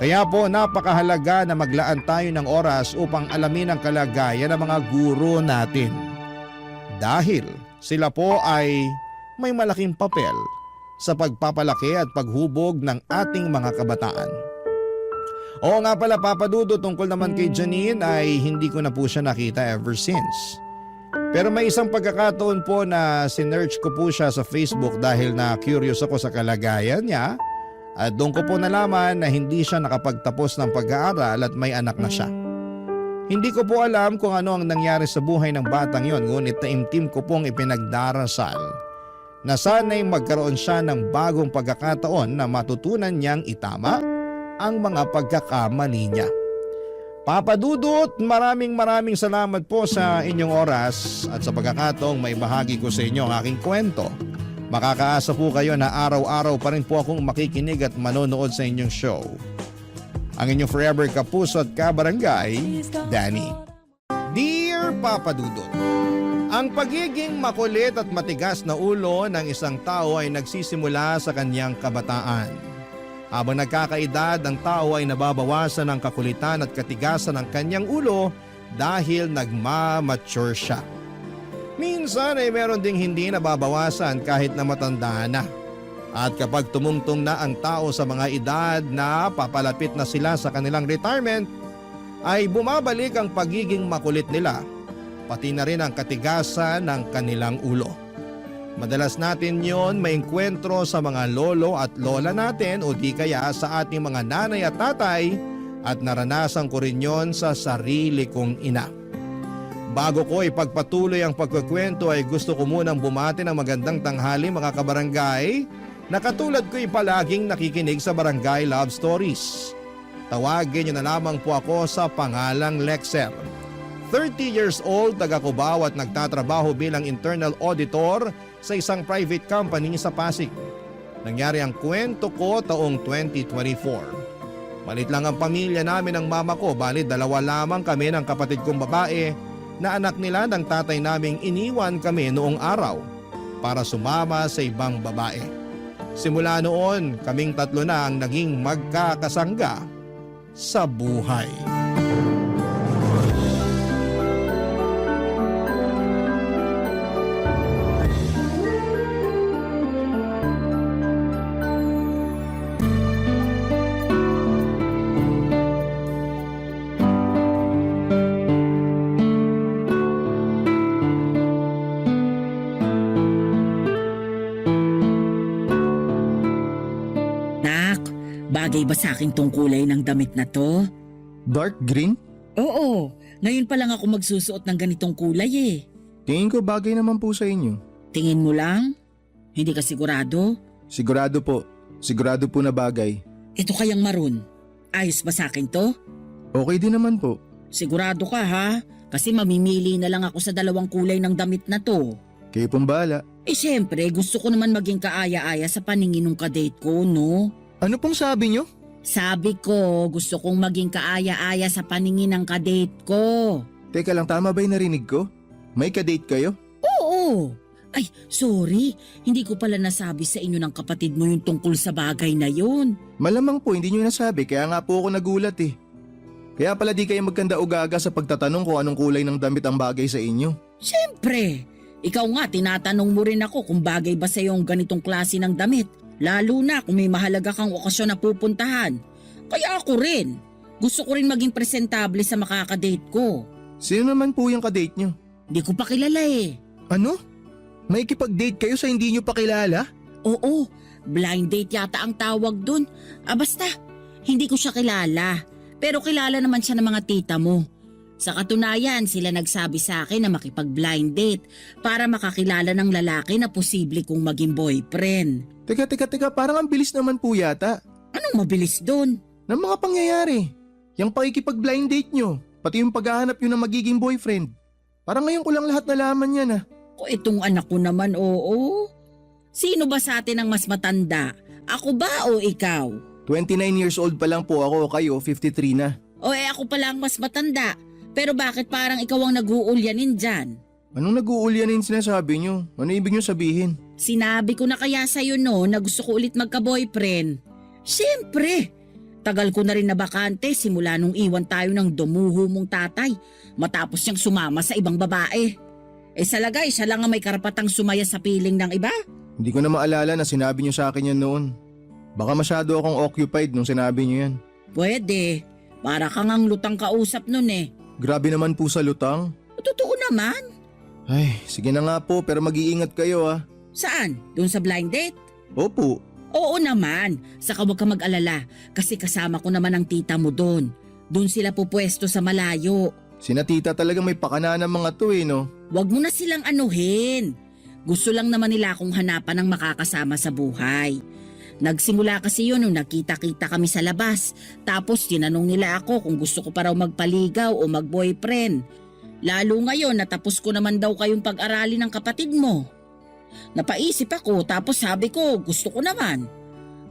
A: Kaya po napakahalaga na maglaan tayo ng oras upang alamin ang kalagayan ng mga guro natin. Dahil sila po ay may malaking papel sa pagpapalaki at paghubog ng ating mga kabataan. Oo nga pala, Papa Dudo, tungkol naman kay Janine ay hindi ko na po siya nakita ever since. Pero may isang pagkakataon po na sinearch ko po siya sa Facebook dahil na curious ako sa kalagayan niya at doon ko po nalaman na hindi siya nakapagtapos ng pag-aaral at may anak na siya. Hindi ko po alam kung ano ang nangyari sa buhay ng batang yon, ngunit taimtim ko pong ipinagdarasal na sana'y magkaroon siya ng bagong pagkakataon na matutunan niyang itama ang mga pagkakamali niya. Papa Dudut, maraming salamat po sa inyong oras at sa pagkakataong may bahagi ko sa inyo ang aking kwento. Makakaasa po kayo na araw-araw pa rin po akong makikinig at manonood sa inyong show. Ang inyong forever kapuso at kabarangay, Danny. Dear Papa Dudut, ang pagiging makulit at matigas na ulo ng isang tao ay nagsisimula sa kanyang kabataan. Habang nagkakaedad, ang tao ay nababawasan ng kakulitan at katigasan ng kanyang ulo dahil nagmamature siya. Minsan ay meron ding hindi nababawasan kahit na matanda na. At kapag tumungtong na ang tao sa mga edad na papalapit na sila sa kanilang retirement, ay bumabalik ang pagiging makulit nila, pati na rin ang katigasan ng kanilang ulo. Madalas natin yon maengkwentro sa mga lolo at lola natin o di kaya sa ating mga nanay at tatay at naranasan ko rin yon sa sarili kong ina. Bago ko ipagpatuloy ang pagkukwento ay gusto ko munang bumati ng magandang tanghali mga kabarangay na katulad ko palaging nakikinig sa Barangay Love Stories. Tawagin niyo na lamang po ako sa pangalang Lexer. 30 years old, taga Cubao at nagtatrabaho bilang internal auditor sa isang private company sa Pasig. Nangyari ang kwento ko taong 2024. Malit lang ang pamilya namin ng mama ko, bali 2 lamang kami ng kapatid kong babae na anak nila ng tatay naming iniwan kami noong araw para sumama sa ibang babae. Simula noon, kaming 3 na ang naging magkakasangga sa buhay.
F: Nak, bagay ba sa aking tungkulay ng damit na to?
G: Dark green?
F: Oo, ngayon pa lang ako magsusuot ng ganitong kulay eh.
G: Tingin ko bagay naman po sa inyo.
F: Tingin mo lang? Hindi ka sigurado?
G: Sigurado po. Sigurado po na bagay.
F: Ito kayang maroon. Ayos ba sa akin to?
G: Okay din naman po.
F: Sigurado ka ha? Kasi mamimili na lang ako sa dalawang kulay ng damit na to.
G: Kayo pong bahala.
F: Eh syempre, gusto ko naman maging kaaya-aya sa paningin ng kadate ko, no?
G: Ano pong sabi nyo?
F: Sabi ko, gusto kong maging kaaya-aya sa paningin ng kadate ko.
G: Teka lang, tama ba yung narinig ko? May kadate kayo?
F: Oo. Ay, sorry. Hindi ko pala nasabi sa inyo ng kapatid mo yung tungkol sa bagay na yun.
G: Malamang po hindi nyo nasabi kaya nga po ako nagulat eh. Kaya pala di kayo magkanda o gaga sa pagtatanong kung anong kulay ng damit ang bagay sa inyo.
F: Siyempre. Ikaw nga, tinatanong mo rin ako kung bagay ba sa yung ganitong klase ng damit. Lalo na kung may mahalaga kang okasyon na pupuntahan. Kaya ako rin. Gusto ko rin maging presentable sa makakadate ko.
G: Sino naman po yung kadate nyo?
F: Hindi ko pa kilala eh.
G: Ano? May kipag-date kayo sa hindi nyo pa kilala?
F: Oo, blind date yata ang tawag dun. Basta, hindi ko siya kilala. Pero kilala naman siya ng mga tita mo. Sa katunayan, sila nagsabi sa akin na makipag-blind date para makakilala ng lalaki na posible kong maging boyfriend.
G: Teka, parang ang bilis naman po yata.
F: Anong mabilis dun?
G: Ng mga pangyayari. Yung pakikipag-blind date nyo, pati yung paghahanap nyo ng magiging boyfriend. Parang ngayon ko lang lahat nalaman yan ah.
F: O itong anak ko naman, oo. Sino ba sa atin ang mas matanda? Ako ba o ikaw?
G: 29 years old pa lang po ako, kayo 53 na.
F: O ako pala ang mas matanda. Pero bakit parang ikaw ang nag-uulyanin dyan?
G: Anong nag-uulyanin sinasabi nyo? Ano ibig nyo sabihin?
F: Sinabi ko na kaya sa'yo no na gusto ko ulit magka-boyfriend. Siyempre! Tagal ko na rin na bakante simula nung iwan tayo ng dumuho mong tatay matapos niyang sumama sa ibang babae. Sa lagay, siya lang ang may karapatang sumaya sa piling ng iba.
G: Hindi ko na maalala na sinabi nyo sa akin yan noon. Baka masyado akong occupied nung sinabi nyo yan.
F: Pwede. Para kang ang lutang kausap nun eh.
G: Grabe naman po sa lutang.
F: Totoo naman.
G: Ay, sige na nga po pero mag-iingat kayo ah.
F: Saan? Doon sa blind date?
G: Opo.
F: Oo naman. Saka huwag ka mag-alala kasi kasama ko naman ang tita mo doon. Doon sila pupwesto sa malayo.
G: Sina tita talagang may pakana ng mga to eh no.
F: Huwag mo na silang anuhin. Gusto lang naman nila akong hanapan ng makakasama sa buhay. Nagsimula kasi yun nung nakita-kita kami sa labas. Tapos tinanong nila ako kung gusto ko pa raw magpaligaw o mag-boyfriend. Lalo ngayon natapos ko naman daw kayong pag-aralin ng kapatid mo. Napaisip ako tapos sabi ko gusto ko naman.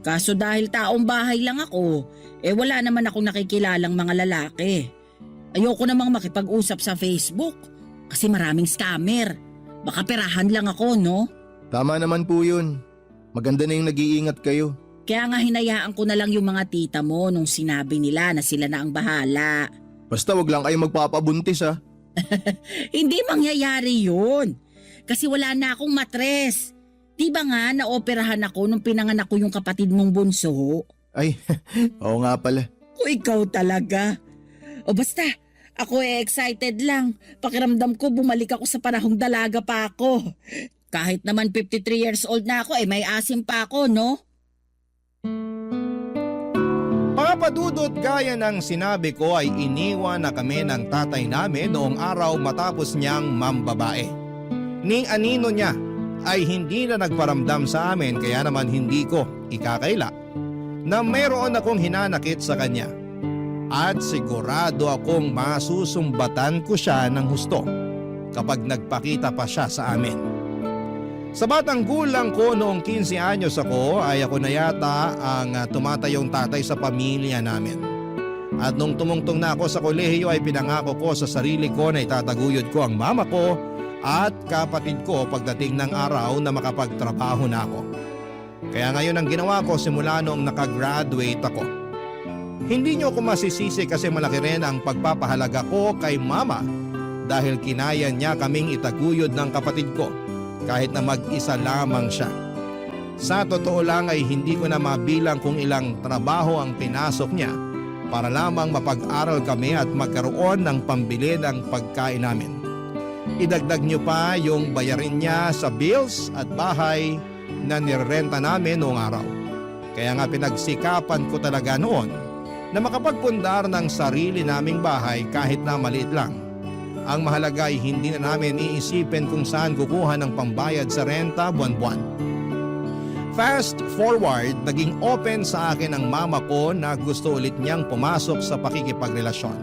F: Kaso dahil taong bahay lang ako, wala naman akong nakikilalang mga lalaki. Ayoko namang makipag-usap sa Facebook kasi maraming scammer. Baka perahan lang ako, no?
G: Tama naman po yun. Maganda na yung nag-iingat kayo.
F: Kaya nga hinayaan ko na lang yung mga tita mo nung sinabi nila na sila na ang bahala.
G: Basta wag lang kayo magpapabuntis ah.
F: Hindi mangyayari yun. Kasi wala na akong matres. Di ba nga naoperahan ako nung pinanganak ko yung kapatid mong bunso?
G: Ay, oo nga pala.
F: O ikaw talaga. O basta, ako excited lang. Pakiramdam ko bumalik ako sa panahong dalaga pa ako. Kahit naman 53 years old na ako, may asim pa ako, no?
A: Mga padudot, gaya ng sinabi ko ay iniwan na kami ng tatay namin noong araw matapos niyang mambabae. Ning anino niya ay hindi na nagparamdam sa amin kaya naman hindi ko ikakaila na mayroon akong hinanakit sa kanya. At sigurado akong masusumbatan ko siya ng husto kapag nagpakita pa siya sa amin. Sa batang gulang ko noong 15 anyos ako ay ako na yata ang tumatayong tatay sa pamilya namin. At nung tumungtong na ako sa kolehiyo ay pinangako ko sa sarili ko na itataguyod ko ang mama ko at kapatid ko pagdating ng araw na makapagtrabaho na ako. Kaya ngayon ang ginawa ko simula noong nakagraduate ako. Hindi niyo ako masisisi kasi malaki rin ang pagpapahalaga ko kay mama dahil kinaya niya kaming itaguyod ng kapatid ko kahit na mag-isa lamang siya. Sa totoo lang ay hindi ko na mabilang kung ilang trabaho ang pinasok niya para lamang mapag-aral kami at magkaroon ng pambili ng pagkain namin. Idagdag niyo pa yung bayarin niya sa bills at bahay na nirerenta namin noong araw. Kaya nga pinagsikapan ko talaga noon na makapagpundar ng sarili naming bahay kahit na maliit lang. Ang mahalaga ay hindi na namin iisipin kung saan kukuha ng pambayad sa renta buwan-buwan. Fast forward, naging open sa akin ang mama ko na gusto ulit niyang pumasok sa pakikipagrelasyon.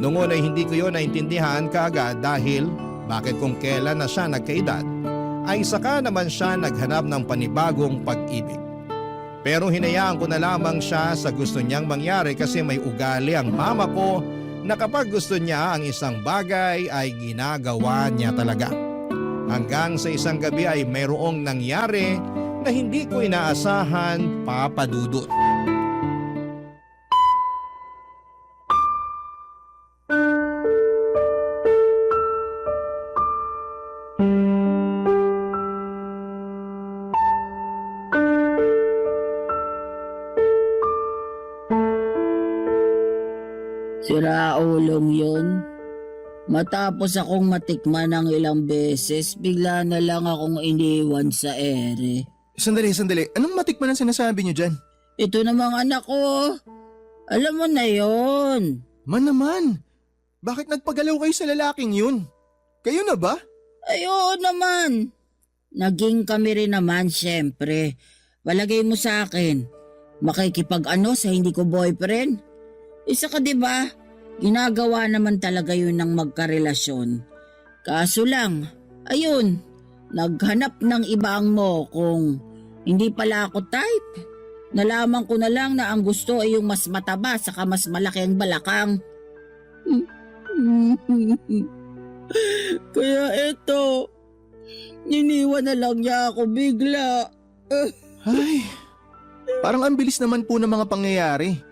A: Noong una hindi ko yun naintindihan kaagad dahil bakit kung kailan na siya nagkaedad ay saka naman siya naghanap ng panibagong pag-ibig. Pero hinayaan ko na lamang siya sa gusto niyang mangyari kasi may ugali ang mama ko na kapag gusto niya ang isang bagay ay ginagawa niya talaga. Hanggang sa isang gabi ay mayroong nangyari na hindi ko inaasahan, Papa Dudut.
F: Sira ulong yun. Matapos akong matikman ng ilang beses, bigla na lang akong iniwan sa ere.
G: Sandali. Anong matikman ang sinasabi niyo dyan?
F: Ito namang anak ko. Alam mo na yon.
G: Man naman, bakit nagpagalaw kayo sa lalaking yun? Kayo na ba?
F: Ay, oo naman. Naging kami rin naman, syempre. Palagay mo sa akin, makikipag-ano sa hindi ko boyfriend? Isa ka, di ba? Ginagawa naman talaga yun ng magkarelasyon. Kaso lang, ayun, naghanap ng ibang mo kung hindi pala ako type. Nalaman ko na lang na ang gusto ay yung mas mataba saka mas malaki ang balakang. Kaya eto, niniwan na lang niya ako bigla.
G: Ay, parang ang bilis naman po ng mga pangyayari.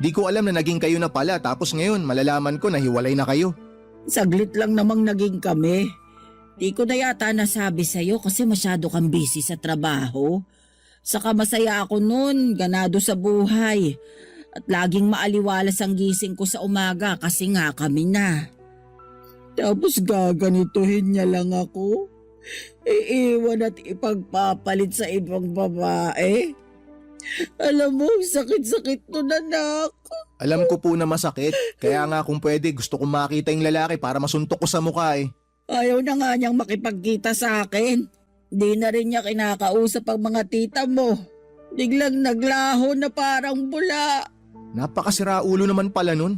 G: Di ko alam na naging kayo na pala tapos ngayon malalaman ko na hiwalay na kayo.
F: Saglit lang namang naging kami. Di ko na yata nasabi sa'yo kasi masyado kang busy sa trabaho. Saka masaya ako nun, ganado sa buhay. At laging maaliwalas ang gising ko sa umaga kasi nga kami na. Tapos gaganituhin niya lang ako. Iiwan at ipagpapalit sa ibang babae. Alam mo, sakit-sakit nun, anak.
G: Alam ko po na masakit, kaya nga kung pwede gusto kong makita yung lalaki para masuntok ko sa mukha eh.
F: Ayaw na nga niyang makipagkita sa akin. Di na rin niya kinakausap ang mga tita mo. Biglang naglaho na parang bula.
G: Napakasira ulo naman pala nun.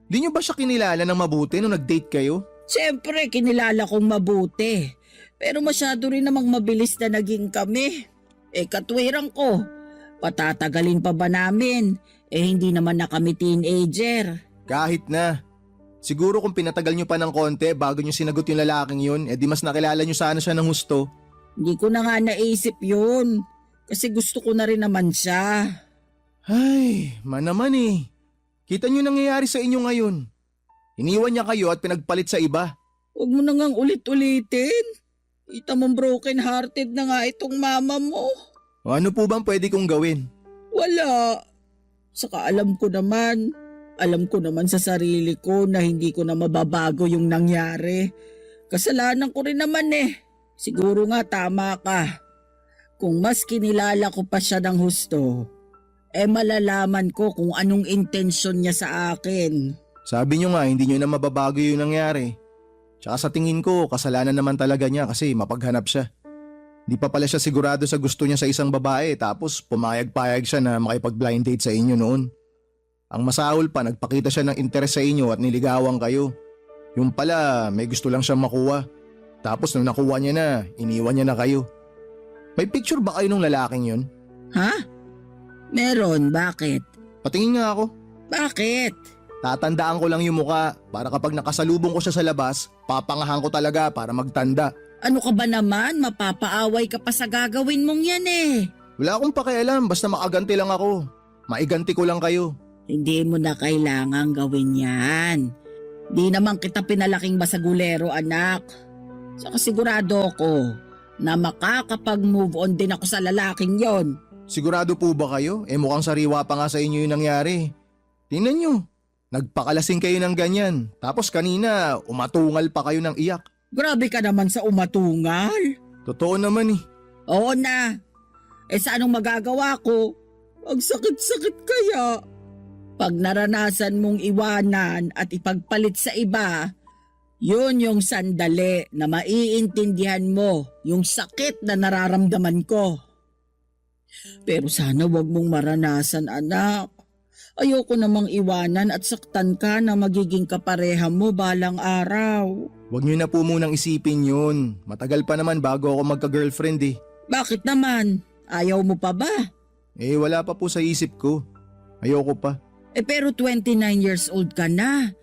G: Di niyo ba siya kinilala ng mabuti nung nag-date kayo?
F: Siyempre, kinilala kong mabuti. Pero masyado rin namang mabilis na naging kami. Katwiran ko. Patatagalin pa ba namin? Hindi naman na kami teenager.
G: Kahit na. Siguro kung pinatagal niyo pa ng konti bago niyo sinagot yung lalaking yun, di mas nakilala niyo sana siya ng husto.
F: Hindi ko na nga naisip yun. Kasi gusto ko na rin naman siya.
G: Ay, man naman eh. Kita niyo nangyayari sa inyo ngayon. Iniwan niya kayo at pinagpalit sa iba.
F: Huwag mo na ngang ulit-ulitin. Kita mong broken hearted na nga itong mama mo.
G: O ano po bang pwede kong gawin?
F: Wala. Saka alam ko naman sa sarili ko na hindi ko na mababago yung nangyari. Kasalanan ko rin naman eh. Siguro nga tama ka. Kung mas kinilala ko pa siya ng husto, malalaman ko kung anong intensyon niya sa akin.
G: Sabi niyo nga hindi niyo na mababago yung nangyari. Tsaka sa tingin ko kasalanan naman talaga niya kasi mapaghanap siya. Di pa pala siya sigurado sa gusto niya sa isang babae tapos pumayag-payag siya na makipag-blind date sa inyo noon. Ang masahol pa, nagpakita siya ng interes sa inyo at niligawan kayo. Yung pala, may gusto lang siyang makuha. Tapos nung nakuha niya na, iniwan niya na kayo. May picture ba kayo ng lalaking yun?
F: Ha? Meron, bakit?
G: Patingin nga ako.
F: Bakit?
G: Tatandaan ko lang yung muka para kapag nakasalubong ko siya sa labas, papangahan ko talaga para magtanda.
F: Ano ka ba naman? Mapapaaway ka pa sa gagawin mong yan eh.
G: Wala akong pakialam, basta makaganti lang ako. Maiganti ko lang kayo.
F: Hindi mo na kailangang gawin yan. Di naman kita pinalaking basagulero, anak. Saka sigurado ko na makakapag-move on din ako sa lalaking yon.
G: Sigurado po ba kayo? Mukhang sariwa pa nga sa inyo yung nangyari. Tingnan nyo, nagpakalasing kayo ng ganyan. Tapos kanina, umatungal pa kayo ng iyak.
F: Grabe ka naman sa umatungal.
G: Totoo naman eh.
F: Oo na. Sa anong magagawa ko? Ang sakit-sakit kaya. Pag naranasan mong iwanan at ipagpalit sa iba, yun yung sandali na maiintindihan mo yung sakit na nararamdaman ko. Pero sana wag mong maranasan, anak. Ayoko namang iwanan at saktan ka na magiging kapareha mo balang araw.
G: Huwag niyo na po munang isipin yun. Matagal pa naman bago ako magka-girlfriend eh.
F: Bakit naman? Ayaw mo pa ba?
G: Eh wala pa po sa isip ko. Ayoko pa.
F: Pero 29 years old ka na.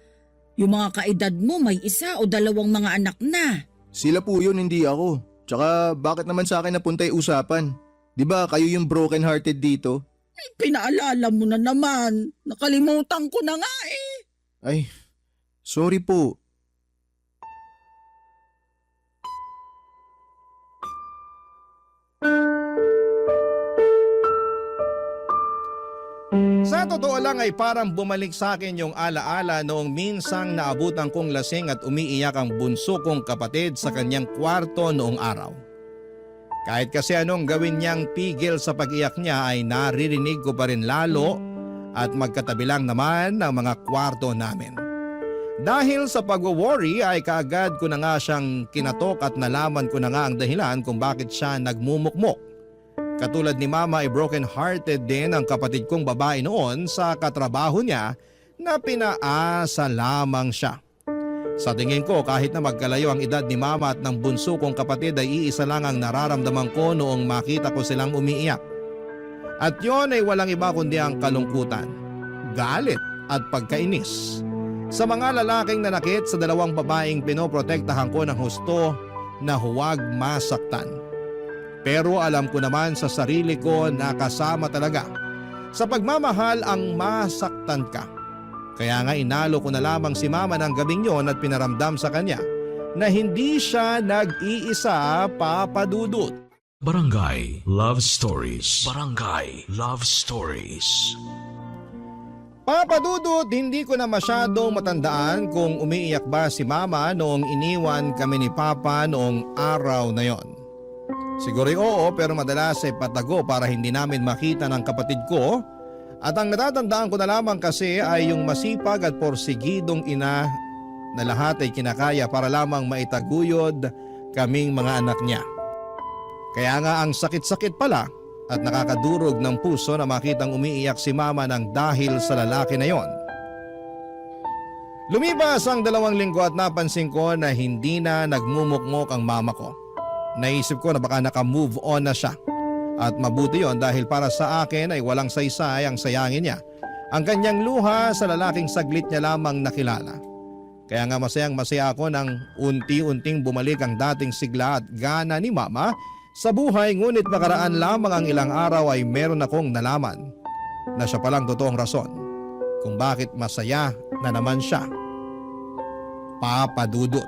F: Yung mga kaedad mo may 1 o 2 mga anak na.
G: Sila po yun, hindi ako. Tsaka bakit naman sa akin napunta yung usapan? Di ba kayo yung broken hearted dito?
F: Pinaalala mo na naman. Nakalimutan ko na nga eh.
G: Ay, sorry po.
A: Sa totoo lang ay parang bumalik sa akin yung alaala noong minsang naabutan kong lasing at umiiyak ang bunso kong kapatid sa kanyang kwarto noong araw. Kahit kasi anong gawin niyang pigil sa pag-iyak niya ay naririnig ko pa rin lalo at magkatabi lang naman ang mga kwarto namin. Dahil sa pag-worry ay kaagad ko na nga siyang kinatok at nalaman ko na nga ang dahilan kung bakit siya nagmumukmok. Katulad ni Mama ay broken-hearted din ang kapatid kong babae noon sa katrabaho niya na pinaasa lamang siya. Sa tingin ko kahit na magkalayo ang edad ni Mama at ng bunso kong kapatid ay iisa lang ang nararamdaman ko noong makita ko silang umiiyak. At yon ay walang iba kundi ang kalungkutan, galit at pagkainis sa mga lalaking nanakit sa 2 babaeng pinoprotektahan ko ng husto na huwag masaktan. Pero alam ko naman sa sarili ko na kasama talaga sa pagmamahal ang masaktan ka. Kaya nga inalo ko na lamang si Mama ng gabing yon at pinaramdam sa kanya na hindi siya nag-iisa, Papa Dudut.
D: Barangay Love Stories. Barangay Love Stories.
A: Papa Dudut, hindi ko na masyadong matandaan kung umiiyak ba si Mama noong iniwan kami ni Papa noong araw na yon. Siguro oo, pero madalas ay patago para hindi namin makita ng kapatid ko. At ang natatandaan ko na lamang kasi ay yung masipag at porsigidong ina na lahat ay kinakaya para lamang maitaguyod kaming mga anak niya. Kaya nga ang sakit-sakit pala at nakakadurog ng puso na makitang umiiyak si Mama ng dahil sa lalaki na yon. Lumipas ang 2 linggo at napansin ko na hindi na nagmumukmok ang mama ko. Naisip ko na baka naka-move on na siya. At mabuti yon dahil para sa akin ay walang saysay ang sayangin niya. Ang kanyang luha sa lalaking saglit niya lamang nakilala. Kaya nga masayang masaya ako nang unti-unting bumalik ang dating sigla at gana ni Mama sa buhay, ngunit makaraan lamang ang ilang araw ay meron akong nalaman na siya palang totoong rason kung bakit masaya na naman siya. Papa Dudut.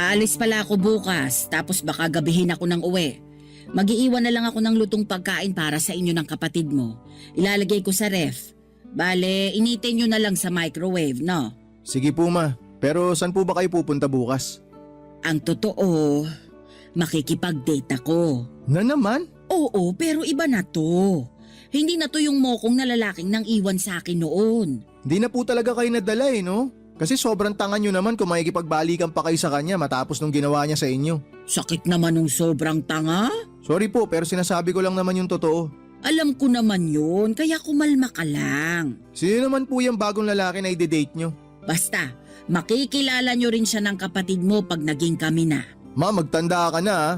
F: Aalis pala ako bukas, tapos baka gabihin ako ng uwi. Mag-iiwan na lang ako ng lutong pagkain para sa inyo ng kapatid mo. Ilalagay ko sa ref. Bale, initin nyo na lang sa microwave, no?
G: Sige po ma, pero saan po ba kayo pupunta bukas?
F: Ang totoo, makikipag-date ako.
G: Na naman?
F: Oo, pero iba na to. Hindi na to yung mokong na lalaking nang iwan sa akin noon.
G: Hindi na po talaga kayo nadala eh, no? Kasi sobrang tanga nyo naman kung makikipagbalikan pa kayo sa kanya matapos nung ginawa niya sa inyo.
F: Sakit naman nung sobrang tanga.
G: Sorry po, pero sinasabi ko lang naman yung totoo.
F: Alam ko naman yun, kaya kumalma ka lang.
G: Sino naman po yung bagong lalaki na i-date nyo?
F: Basta, makikilala nyo rin siya ng kapatid mo pag naging kami na.
G: Ma, magtanda ka na ha.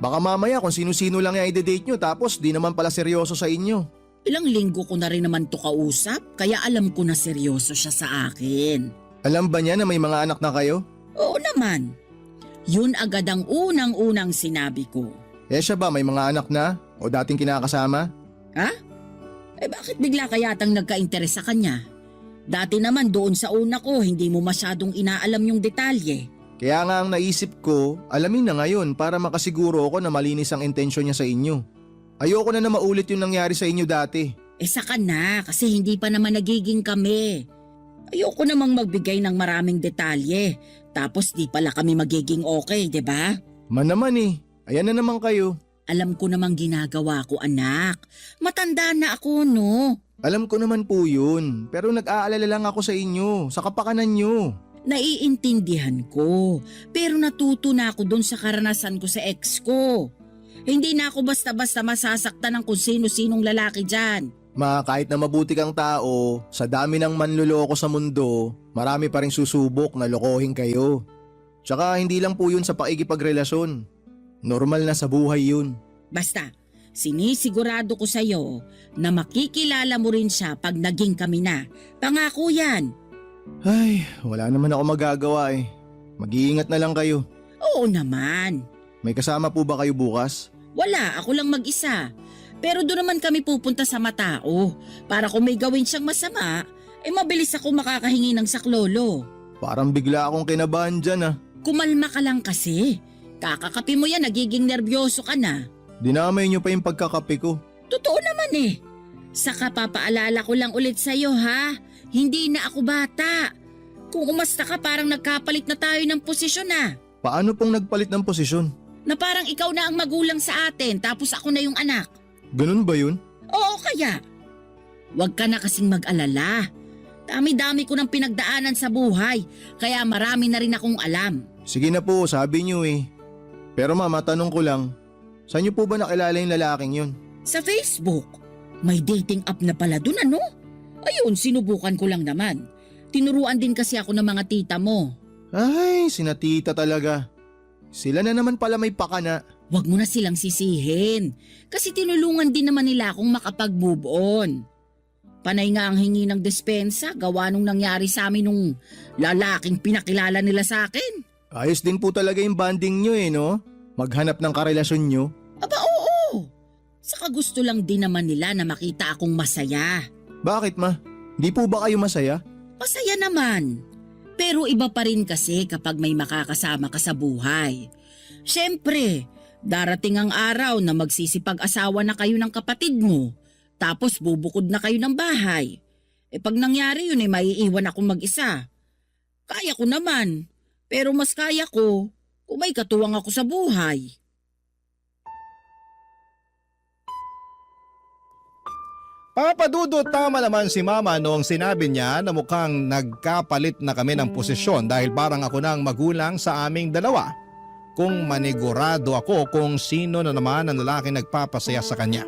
G: Baka mamaya kung sino-sino lang yung i-date nyo tapos di naman pala seryoso sa inyo.
F: Ilang linggo ko na rin naman to kausap, kaya alam ko na seryoso siya sa akin.
G: Alam ba niya na may mga anak na kayo?
F: Oo naman. Yun agad ang unang-unang sinabi ko.
G: Eh siya ba may mga anak na? O dating kinakasama?
F: Ha? Bakit bigla ka yatang nagka-interes sa kanya? Dati naman doon sa una ko, hindi mo masyadong inaalam yung detalye.
G: Kaya nga ang naisip ko, alamin na ngayon para makasiguro ako na malinis ang intensyon niya sa inyo. Ayoko na maulit yung nangyari sa inyo dati.
F: Saka na kasi hindi pa naman nagiging kami. Ayoko namang magbigay ng maraming detalye. Tapos di pala kami magiging okay, 'di ba?
G: Man naman eh, ayan na naman kayo.
F: Alam ko namang ginagawa ko, anak. Matanda na ako, no?
G: Alam ko naman po yun, pero nag-aalala lang ako sa inyo, sa kapakanan nyo.
F: Naiintindihan ko. Pero natuto na ako dun sa karanasan ko sa ex ko. Hindi na ako basta-basta masasaktan ng kung sino-sinong lalaki dyan.
G: Ma, kahit na mabuti kang tao, sa dami ng manluloko sa mundo, marami pa rin susubok na lokohin kayo. Tsaka hindi lang po yun sa pakikipagrelasyon. Normal na sa buhay yun.
F: Basta, sinisigurado ko sa'yo na makikilala mo rin siya pag naging kami na. Pangako yan.
G: Ay, wala naman ako magagawa eh. Mag-iingat na lang kayo.
F: Oo naman.
G: May kasama po ba kayo bukas?
F: Wala, ako lang mag-isa. Pero doon naman kami pupunta sa matao. Para kung may gawin siyang masama, mabilis ako makakahingi ng saklolo.
G: Parang bigla akong kinabahan dyan ah.
F: Kumalma ka lang kasi. Kakakapi mo yan, nagiging nervyoso ka na.
G: Dinamay nyo pa yung pagkakape ko.
F: Totoo naman eh. Saka papaalala ko lang ulit sa'yo ha. Hindi na ako bata. Kung umasta ka parang nagkapalit na tayo ng posisyon na.
G: Paano pong nagpalit ng posisyon?
F: Na parang ikaw na ang magulang sa atin tapos ako na yung anak.
G: Ganun ba yun?
F: Oo kaya. Huwag ka na kasing mag-alala. Dami-dami ko ng pinagdaanan sa buhay kaya marami na rin akong alam.
G: Sige na po, sabi nyo eh. Pero mama, tanong ko lang, saan nyo po ba nakilala yung lalaking yun?
F: Sa Facebook. May dating app na pala dun ano? Ayun, sinubukan ko lang naman. Tinuruan din kasi ako ng mga tita mo.
G: Ay, sina tita talaga. Sila na naman pala may pakana.
F: Huwag mo na silang sisihin. Kasi tinulungan din naman nila akong makapag-move on. Panay nga ang hingi ng despensa gawa nung nangyari sa amin nung lalaking pinakilala nila sa akin.
G: Ayos din po talaga yung bonding nyo eh, no? Maghanap ng karelasyon nyo.
F: Aba oo. Saka gusto lang din naman nila na makita akong masaya.
G: Bakit ma? Di po ba kayo masaya?
F: Masaya naman. Pero iba pa rin kasi kapag may makakasama ka sa buhay. Siyempre, darating ang araw na magsisipag-asawa na kayo ng kapatid mo. Tapos bubukod na kayo ng bahay. Pag nangyari yun maiiwan akong mag-isa. Kaya ko naman. Pero mas kaya ko kung may katuwang ako sa buhay.
A: Papadudot, tama naman si Mama noong sinabi niya na mukhang nagkapalit na kami ng posisyon dahil parang ako na ang magulang sa aming dalawa. Kung manigurado ako kung sino na naman ang lalaki nagpapasaya sa kanya.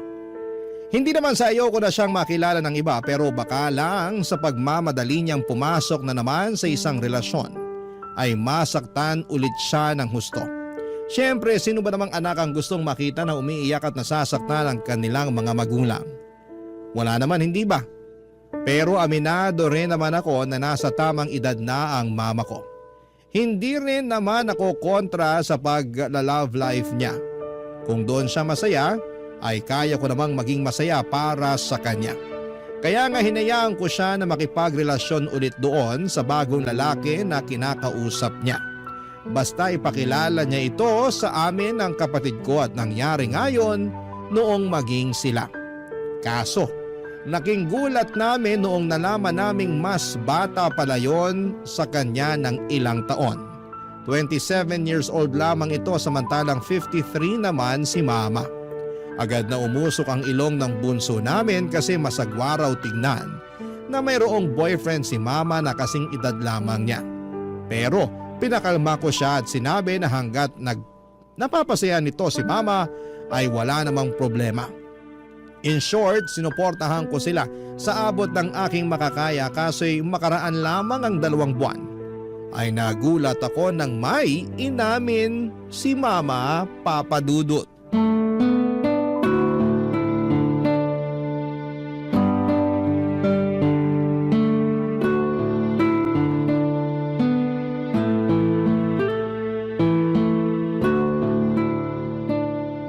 A: Hindi naman sa ayoko na siyang makilala ng iba pero baka lang sa pagmamadali niyang pumasok na naman sa isang relasyon ay masaktan ulit siya ng husto. Siyempre, sino ba namang anak ang gustong makita na umiiyak at nasasaktan ang kanilang mga magulang? Wala naman, hindi ba? Pero aminado rin naman ako na nasa tamang edad na ang mama ko. Hindi rin naman ako kontra sa pag-love life niya. Kung doon siya masaya, ay kaya ko namang maging masaya para sa kanya. Kaya nga hinayaan ko siya na makipagrelasyon ulit doon sa bagong lalaki na kinakausap niya. Basta ipakilala niya ito sa amin ng kapatid ko at nangyari ngayon noong maging sila. Kaso, laking gulat namin noong nalaman naming mas bata pala yon sa kanya ng ilang taon. 27 years old lamang ito samantalang 53 naman si Mama. Agad na umusok ang ilong ng bunso namin kasi masagwa raw tignan na mayroong boyfriend si Mama na kasing edad lamang niya. Pero pinakalma ko siya at sinabi na hanggat napapasaya nito si Mama ay wala namang problema. In short, sinuportahan ko sila sa abot ng aking makakaya kaso'y makaraan lamang ang 2 buwan. Ay nagulat ako nang may inamin si Mama Papadudot.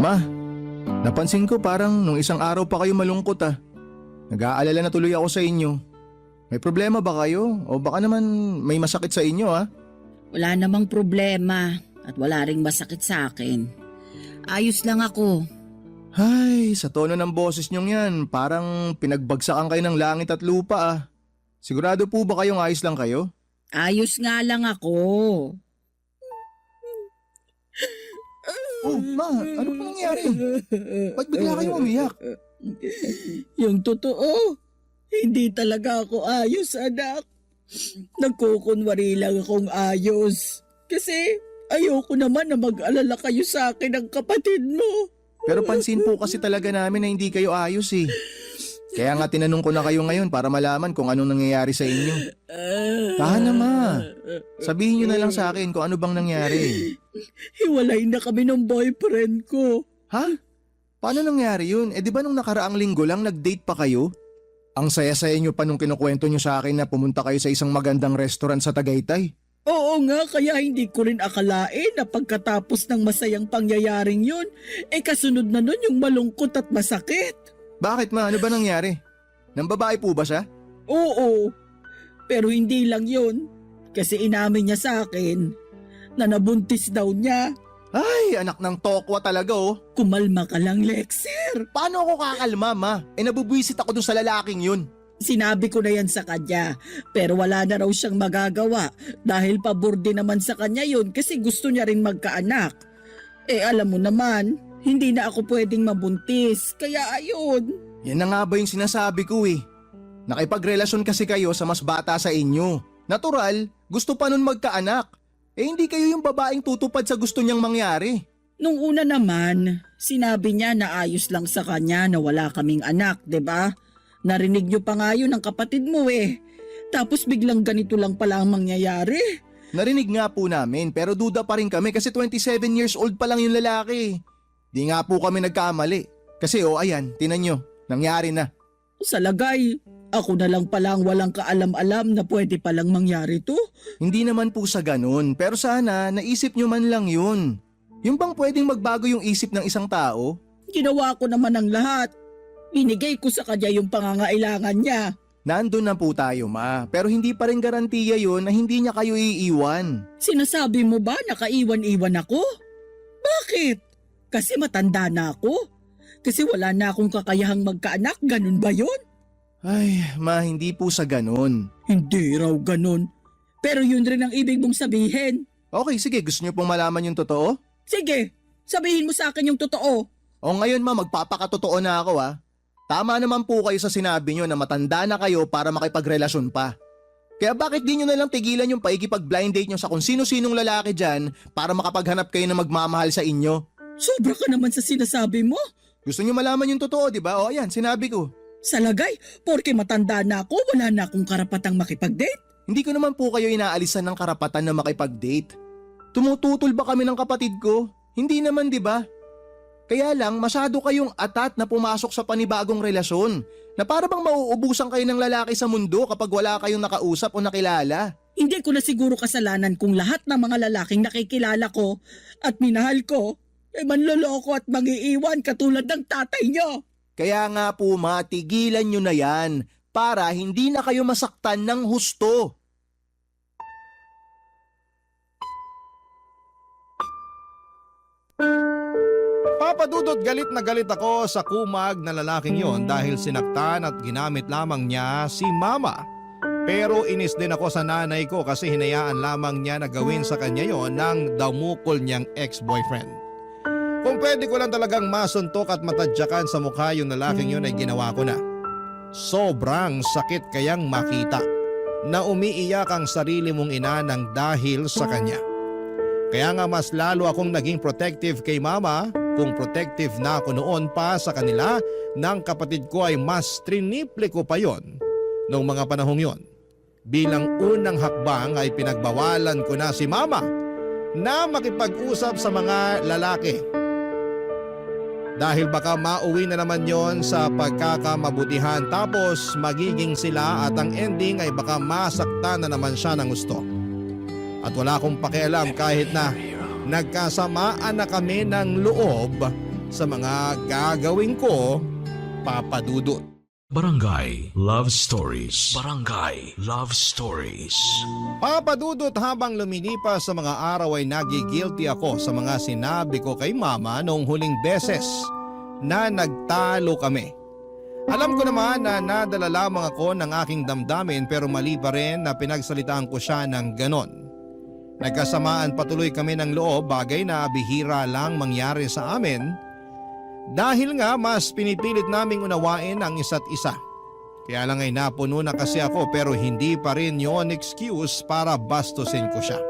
G: Ma, napansin ko parang nung isang araw pa kayo malungkot ah. Nag-aalala na tuloy ako sa inyo. May problema ba kayo? O baka naman may masakit sa inyo ah?
F: Wala namang problema at wala ring masakit sa akin. Ayos lang ako.
G: Ay, sa tono ng boses niyong yan, parang pinagbagsakan kayo ng langit at lupa ah. Sigurado po ba kayong ayos lang kayo?
F: Ayos nga lang ako.
G: Oh, ma, ano po nangyari? Ba't bigla kayong umiyak?
F: Yung totoo, hindi talaga ako ayos, anak. Nagkukunwari lang akong ayos. Kasi ayoko naman na mag-alala kayo sa akin ng kapatid mo.
G: Pero pansin po kasi talaga namin na hindi kayo ayos eh. Kaya nga tinanong ko na kayo ngayon para malaman kung anong nangyayari sa inyo. Tahan na ma. Sabihin niyo na lang sa akin kung ano bang nangyari.
F: Hiwalay na kami ng boyfriend ko.
G: Ha? Paano nangyari yun? Eh di ba nung nakaraang linggo lang nag-date pa kayo? Ang saya-saya niyo pa nung kinukwento niyo sa akin na pumunta kayo sa isang magandang restaurant sa Tagaytay.
F: Oo nga, kaya hindi ko rin akalain na pagkatapos ng masayang pangyayaring yun, kasunod na nun yung malungkot at masakit.
G: Bakit ma? Ano ba nangyari? Nang babae po ba siya?
F: Oo, pero hindi lang yun. Kasi inamin niya sa akin na nabuntis daw niya.
G: Ay, anak ng tokwa talaga oh.
F: Kumalma ka lang, Lexer.
G: Paano ako kakalma ma? Nabubwisit ako dun sa lalaking yun.
F: Sinabi ko na yan sa kanya, pero wala na raw siyang magagawa dahil pabor din naman sa kanya yun kasi gusto niya rin magkaanak. Alam mo naman, hindi na ako pwedeng mabuntis, kaya ayun.
G: Yan na nga ba yung sinasabi ko eh. Nakipagrelasyon kasi kayo sa mas bata sa inyo. Natural, gusto pa nun magkaanak. Hindi kayo yung babaeng tutupad sa gusto niyang mangyari.
F: Nung una naman, sinabi niya na ayos lang sa kanya na wala kaming anak, 'di ba? Narinig niyo pa nga yun ng kapatid mo eh. Tapos biglang ganito lang pala ang mangyayari.
G: Narinig nga po namin pero duda pa rin kami kasi 27 years old pa lang yung lalaki. Di nga po kami nagkamali. Kasi ayan, tinan nyo, nangyari na.
F: Sa lagay, ako na lang pala ang walang kaalam-alam na pwede palang mangyari to.
G: Hindi naman po sa ganun, pero sana naisip nyo man lang yun. Yung bang pwedeng magbago yung isip ng isang tao?
F: Ginawa ko naman ang lahat. Binigay ko sa kanya yung pangangailangan niya.
G: Nandun na po tayo ma, pero hindi pa rin garantiya yun na hindi niya kayo iiwan.
F: Sinasabi mo ba nakaiwan-iwan ako? Bakit? Kasi matanda na ako? Kasi wala na akong kakayahang magkaanak, ganun ba yun?
G: Ay, ma, hindi po sa ganun.
F: Hindi raw ganun. Pero yun rin ang ibig mong sabihin.
G: Okay, sige, gusto niyo pong malaman yung totoo?
F: Sige, sabihin mo sa akin yung totoo.
G: O ngayon ma, magpapakatotoo na ako ah. Tama naman po kayo sa sinabi nyo na matanda na kayo para makipagrelasyon pa. Kaya bakit di nyo nalang tigilan yung paikipag-blind date nyo sa kung sino-sinong lalaki dyan para makapaghanap kayo na magmamahal sa inyo?
F: Sobra ka naman sa sinasabi mo.
G: Gusto nyo malaman yung totoo, di ba? O ayan, sinabi ko.
F: Sa lagay, porke matanda na ako, wala na akong karapatang makipag-date.
G: Hindi ko naman po kayo inaalisan ng karapatan na makipag-date. Tumututol ba kami ng kapatid ko? Hindi naman, di ba? Kaya lang, masyado kayong atat na pumasok sa panibagong relasyon na para bang mauubusan kayo ng lalaki sa mundo kapag wala kayong nakausap o nakilala.
F: Hindi ko na siguro kasalanan kung lahat ng mga lalaking nakikilala ko at minahal ko manloloko at mangiiwan katulad ng tatay niyo.
G: Kaya nga po matigilan nyo na yan para hindi na kayo masaktan ng husto.
A: Papadudot galit na galit ako sa kumag na lalaking yon dahil sinaktan at ginamit lamang niya si mama. Pero inis din ako sa nanay ko kasi hinayaan lamang niya na gawin sa kanya yon ng damukol niyang ex-boyfriend. Kung pwede ko lang talagang masuntok at matadyakan sa mukha yung lalaking yon ay ginawa ko na. Sobrang sakit kayang makita na umiiyak ang sarili mong ina ng dahil sa kanya. Kaya nga mas lalo akong naging protective kay mama. Kung protective na ako noon pa sa kanila ng kapatid ko ay mas triniple ko pa yon noong mga panahong yon. Bilang unang hakbang ay pinagbawalan ko na si mama na makipag-usap sa mga lalaki. Dahil baka mauwi na naman yon sa pagkakamabutihan tapos magiging sila at ang ending ay baka masaktan na naman siya ng gusto. At wala akong pakialam kahit na nagkasamaan na kami ng loob sa mga gagawin ko, Papadudot.
D: Barangay Love Stories. Barangay Love Stories.
A: Papadudot, habang lumilipas sa mga araw ay nagigilty ako sa mga sinabi ko kay mama noong huling beses na nagtalo kami. Alam ko naman na nadala lamang ako ng aking damdamin pero mali pa rin na pinagsalitaan ko siya ng ganon. Nagkasamaan patuloy kami ng loob, bagay na bihira lang mangyari sa amin dahil nga mas pinipilit naming unawain ang isa't isa. Kaya lang ay napuno na kasi ako pero hindi pa rin yon excuse para bastusin ko siya.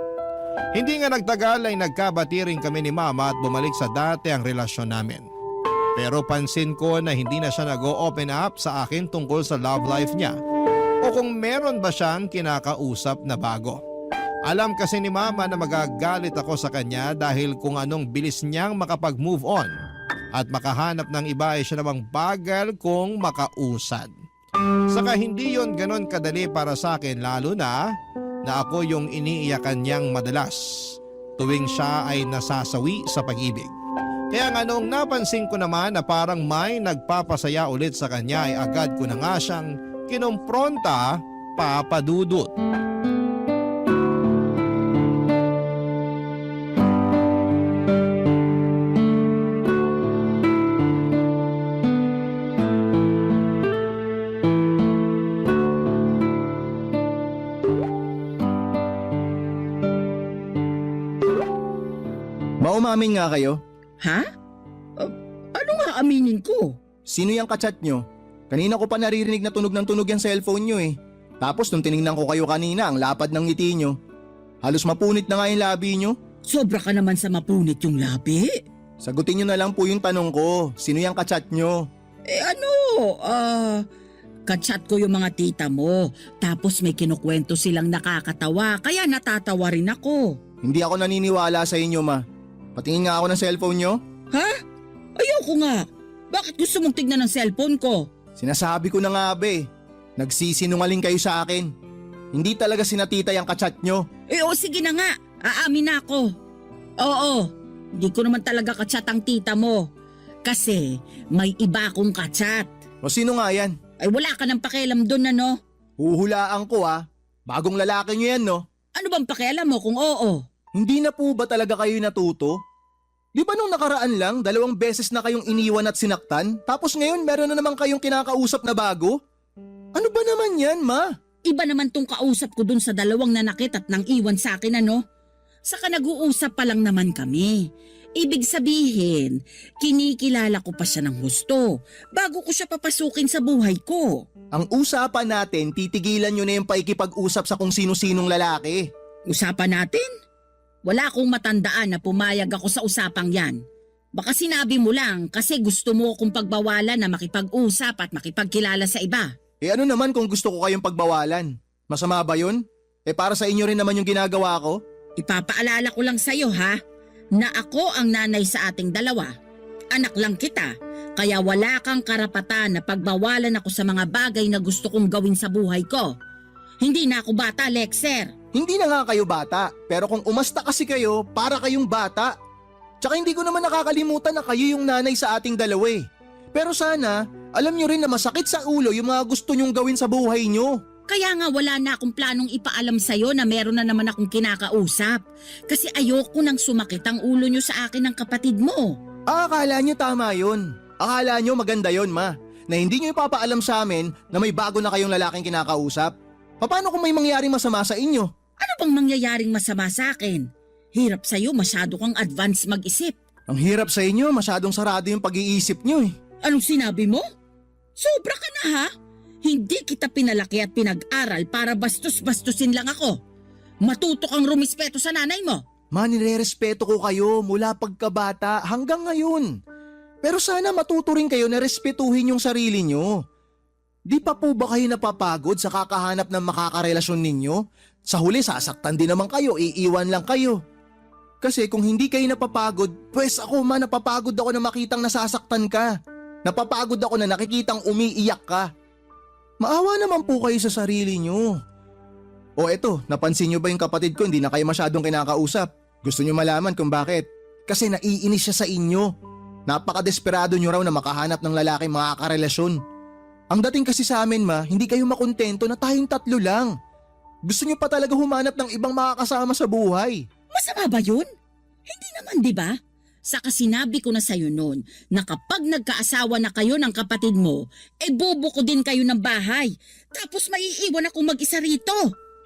A: Hindi nga nagtagal ay nagkabati rin kami ni Mama at bumalik sa dati ang relasyon namin. Pero pansin ko na hindi na siya nag-open up sa akin tungkol sa love life niya o kung meron ba siyang kinakausap na bago. Alam kasi ni Mama na magagalit ako sa kanya dahil kung anong bilis niyang makapag-move on at makahanap ng iba ay siya namang bagal kong makausad. Saka hindi yon ganon kadali para sa akin lalo na ako yung iniiyakan niyang madalas tuwing siya ay nasasawi sa pag-ibig. Kaya nga nung napansin ko naman na parang may nagpapasaya ulit sa kanya ay agad ko na nga siyang kinumpronta, Papa Dudut.
G: Maumamin nga kayo.
F: Ha? Ano nga aminin ko?
G: Sino yung kachat nyo? Kanina ko pa naririnig na tunog ng tunog yung cellphone nyo eh. Tapos nung tinignan ko kayo kanina, ang lapad ng ngiti nyo. Halos mapunit na nga yung labi nyo.
F: Sobra ka naman sa mapunit yung labi.
G: Sagutin nyo na lang po yung tanong ko. Sino yung kachat nyo?
F: Kachat ko yung mga tita mo. Tapos may kinukwento silang nakakatawa, kaya natatawa rin ako.
G: Hindi ako naniniwala sa inyo, ma. Patingin nga ako ng cellphone nyo.
F: Ha? Ayoko nga. Bakit gusto mong tignan ng cellphone ko?
G: Sinasabi ko na nga be. Nagsisinungaling kayo sa akin. Hindi talaga sinatita yung kachat nyo.
F: Sige na nga. Aamin na ako. Oo. Hindi ko naman talaga kachat ang tita mo. Kasi may iba akong kachat.
G: O sino nga yan?
F: Ay wala ka ng pakialam doon ano?
G: Huhulaan ko ah. Bagong lalaki nyo yan no?
F: Ano bang pakialam mo kung oo?
G: Hindi na po ba talaga kayo natuto? Di ba nung nakaraan lang, 2 beses na kayong iniwan at sinaktan? Tapos ngayon meron na naman kayong kinakausap na bago? Ano ba naman yan, ma?
F: Iba naman tong kausap ko dun sa 2 nanakit at nang iwan sa akin ano? Saka nag-uusap pa lang naman kami. Ibig sabihin, kinikilala ko pa siya ng husto bago ko siya papasukin sa buhay ko.
G: Ang usapan natin, titigilan nyo na yung paikipag-usap sa kung sino-sinong lalaki.
F: Usapan natin? Wala akong matandaan na pumayag ako sa usapang yan. Baka sinabi mo lang kasi gusto mo akong pagbawalan na makipag-usap at makipagkilala sa iba.
G: Ano naman kung gusto ko kayong pagbawalan? Masama ba yun? Para sa inyo rin naman yung ginagawa ko?
F: Ipapaalala ko lang sa'yo ha, na ako ang nanay sa ating 2. Anak lang kita, kaya wala kang karapatan na pagbawalan ako sa mga bagay na gusto kong gawin sa buhay ko. Hindi na ako bata, Lexer.
G: Hindi na nga kayo bata, pero kung umasta kasi kayo, para kayong bata. Tsaka hindi ko naman nakakalimutan na kayo yung nanay sa ating 2 eh. Pero sana, alam nyo rin na masakit sa ulo yung mga gusto nyong gawin sa buhay nyo.
F: Kaya nga wala na akong planong ipaalam sa'yo na meron na naman akong kinakausap. Kasi ayoko nang sumakit ang ulo nyo sa akin ng kapatid mo.
G: Akala nyo tama yun. Akala nyo maganda yun, ma. Na hindi nyo ipapaalam sa amin na may bago na kayong lalaking kinakausap. Paano kung may mangyaring masama sa inyo?
F: Ano bang mangyayaring masama sa akin? Hirap sa'yo, masyado kang advance mag-isip.
G: Ang hirap sa inyo, masyadong sarado yung pag-iisip nyo eh.
F: Anong sinabi mo? Sobra ka na ha? Hindi kita pinalaki at pinag-aral para bastos-bastusin lang ako. Matuto kang rumispeto sa nanay mo.
G: Ma, nire-respeto ko kayo mula pagkabata hanggang ngayon. Pero sana matuto rin kayo na respetuhin yung sarili nyo. Di pa po ba kayo napapagod sa kakahanap ng makakarelasyon ninyo? Sa huli sasaktan din naman kayo, iiwan lang kayo. Kasi kung hindi kayo napapagod, pues ako ma napapagod ako na makitang nasasaktan ka. Napapagod ako na nakikitang umiiyak ka. Maawa naman po kayo sa sarili nyo. O eto, napansin nyo ba yung kapatid ko hindi na kayo masyadong kinakausap? Gusto nyo malaman kung bakit? Kasi naiinis siya sa inyo. Napaka-desperado nyo raw na makahanap ng lalaki makakarelasyon. Ang dating kasi sa amin ma, hindi kayo makontento na tayong 3 lang. Gusto nyo pa talaga humanap ng ibang makakasama sa buhay.
F: Masama ba yun? Hindi naman, di ba? Saka sinabi ko na sa'yo noon na kapag nagkaasawa na kayo ng kapatid mo, bubuko din kayo ng bahay. Tapos maiiwan akong mag-isa rito.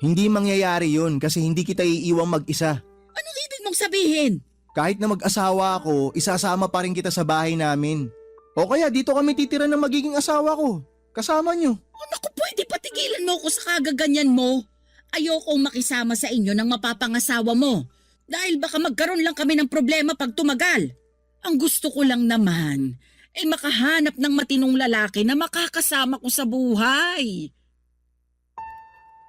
G: Hindi mangyayari yun kasi hindi kita iiwang mag-isa.
F: Anong ibig mong sabihin?
G: Kahit na mag-asawa ako, isasama pa rin kita sa bahay namin. O kaya dito kami titira ng magiging asawa ko. Kasama nyo.
F: Naku, pwede patigilan mo ako sa kagaganyan mo. Ayokong makisama sa inyo ng mapapangasawa mo. Dahil baka magkaroon lang kami ng problema pag tumagal. Ang gusto ko lang naman makahanap ng matinong lalaki na makakasama ko sa buhay.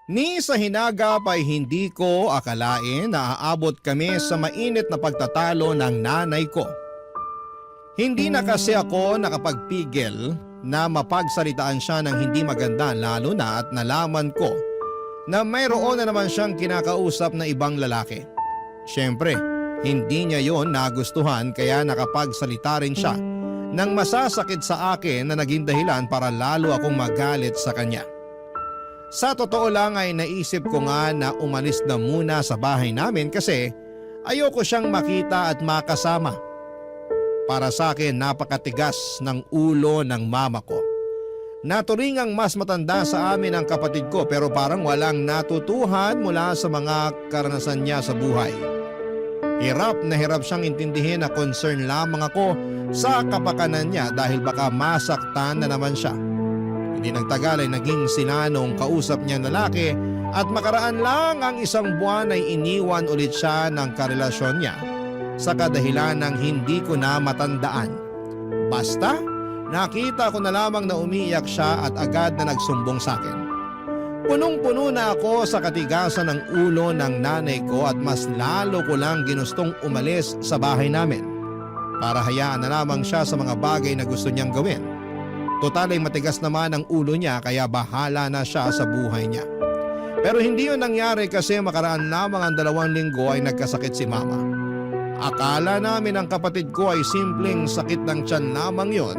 A: Ni sa hinagap ay hindi ko akalain na aabot kami sa mainit na pagtatalo ng nanay ko. Hindi na kasi ako nakapagpigil na mapagsalitaan siya ng hindi maganda lalo na at nalaman ko na mayroon na naman siyang kinakausap na ibang lalaki. Siyempre, hindi niya yon nagustuhan kaya nakapagsalita rin siya nang masasakit sa akin na naging dahilan para lalo akong magalit sa kanya. Sa totoo lang ay naisip ko nga na umalis na muna sa bahay namin kasi ayoko siyang makita at makasama. Para sa akin napakatigas ng ulo ng mama ko. Naturingang mas matanda sa amin ang kapatid ko pero parang walang natutuhan mula sa mga karanasan niya sa buhay. Hirap na hirap siyang intindihin na concern lamang ako sa kapakanan niya dahil baka masaktan na naman siya. Hindi nagtagal ay naging sinanong kausap niya lalaki at makaraan lang ang isang buwan ay iniwan ulit siya ng karelasyon niya sa kadahilan ng hindi ko na matandaan. Basta nakita ko na lamang na umiiyak siya at agad na nagsumbong sa akin. Punong-puno na ako sa katigasan ng ulo ng nanay ko at mas lalo ko lang ginustong umalis sa bahay namin para hayaan na lamang siya sa mga bagay na gusto niyang gawin. Total ay matigas naman ang ulo niya kaya bahala na siya sa buhay niya. Pero hindi yun nangyari kasi makaraan lamang ang 2 linggo ay nagkasakit si mama. Akala namin ang kapatid ko ay simpleng sakit ng tiyan lamang yon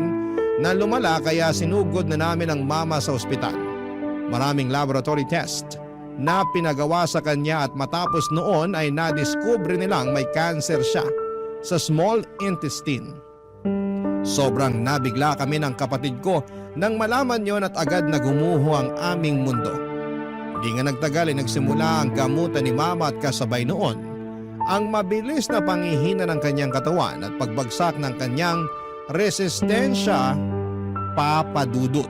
A: na lumala kaya sinugod na namin ang mama sa ospital. Maraming laboratory test na pinagawa sa kanya at matapos noon ay nadiskubre nilang may cancer siya sa small intestine. Sobrang nabigla kami ng kapatid ko nang malaman yon at agad na gumuho ang aming mundo. Hindi nga nagtagal ay nagsimula ang gamutan ni mama at kasabay noon ang mabilis na panghihina ng kanyang katawan at pagbagsak ng kanyang resistensya papadudot.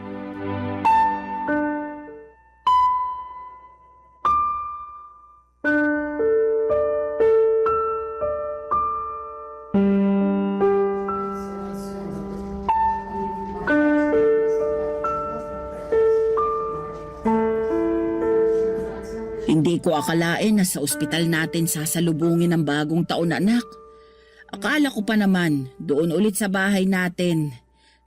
F: Hindi ko akalain na sa ospital natin sasalubungin ang bagong taon, anak. Akala ko pa naman doon ulit sa bahay natin.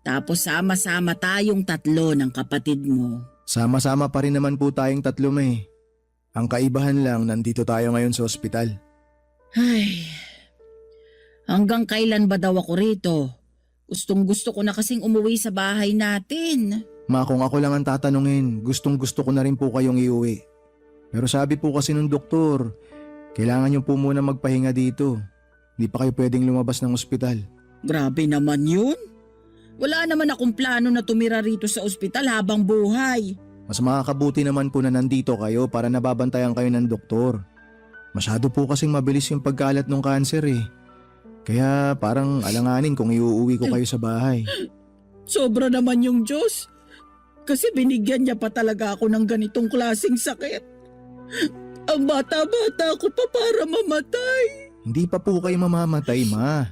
F: Tapos sama-sama tayong 3 ng kapatid mo.
G: Sama-sama pa rin naman po tayong 3 May. Ang kaibahan lang nandito tayo ngayon sa ospital.
F: Ay, hanggang kailan ba daw ako rito? Gustong-gusto ko na kasing umuwi sa bahay natin.
G: Ma, kung ako lang ang tatanungin, gustong-gusto ko na rin po kayong iuwi. Pero sabi po kasi ng doktor, kailangan niyo po muna magpahinga dito. Hindi pa kayo pwedeng lumabas ng ospital.
F: Grabe naman yun. Wala naman akong plano na tumira rito sa ospital habang buhay.
G: Mas makakabuti naman po na nandito kayo para nababantayan kayo ng doktor. Masyado po kasing mabilis yung pagkalat ng kanser eh. Kaya parang alanganin kung iuuwi ko kayo sa bahay.
F: Sobra naman yung Diyos. Kasi binigyan niya pa talaga ako ng ganitong klaseng sakit. Ang bata-bata ko pa para mamatay.
G: Hindi pa po kayo mamamatay, ma.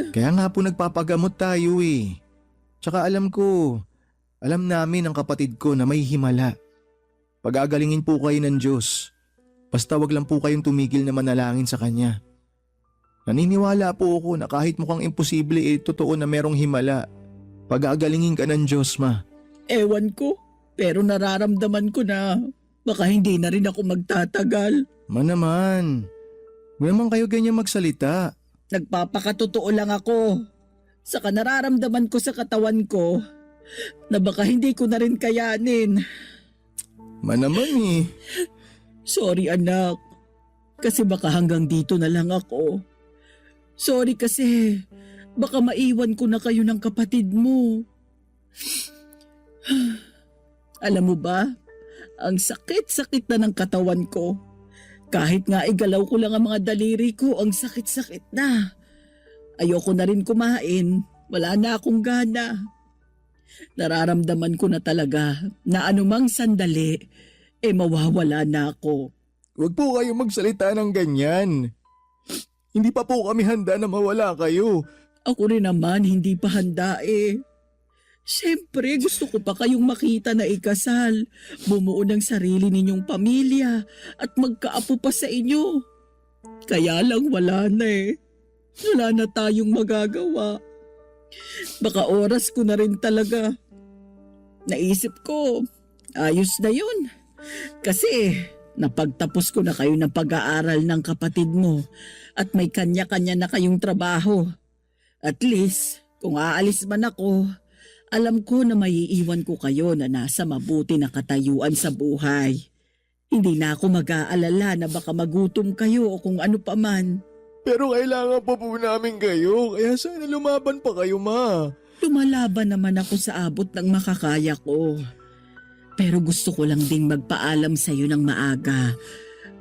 G: Kaya nga po nagpapagamot tayo eh. Tsaka alam namin ang kapatid ko na may himala. Pag-agalingin po kayo ng Diyos. Basta wag lang po kayong tumigil na manalangin sa Kanya. Naniniwala po ako na kahit mukhang imposible totoo na merong himala. Pag-agalingin ka ng Diyos, ma.
F: Ewan ko, pero nararamdaman ko na baka hindi na rin ako magtatagal.
G: Ma naman, huwag naman kayo ganyan magsalita.
F: Nagpapakatotoo lang ako. Saka nararamdaman ko sa katawan ko na baka hindi ko na rin kayanin.
G: Ma naman eh.
F: Sorry anak, kasi baka hanggang dito na lang ako. Sorry kasi baka maiwan ko na kayo ng kapatid mo. Alam mo ba, ang sakit-sakit na ng katawan ko. Kahit nga igalaw ko lang ang mga daliri ko, ang sakit-sakit na. Ayoko na rin kumain, wala na akong gana. Nararamdaman ko na talaga na anumang sandali, mawawala na ako.
G: Huwag po kayo magsalita ng ganyan. Hindi pa po kami handa na mawala kayo.
F: Ako rin naman hindi pa handa eh. Siyempre gusto ko pa kayong makita na ikasal, bumuo ng sarili ninyong pamilya at magkaapo pa sa inyo. Kaya lang wala na eh. Wala na tayong magagawa. Baka oras ko na rin talaga. Naisip ko, ayos na yun. Kasi napagtapos ko na kayo ng pag-aaral ng kapatid mo at may kanya-kanya na kayong trabaho. At least, kung aalis man ako, alam ko na maiiwan ko kayo na nasa mabuti na katayuan sa buhay. Hindi na ako mag-aalala na baka magutom kayo o kung ano pa man.
G: Pero kailangan pa po namin kayo, kaya sana lumaban pa kayo, Ma.
F: Lumalaban naman ako sa abot ng makakaya ko. Pero gusto ko lang ding magpaalam sa iyo ng maaga.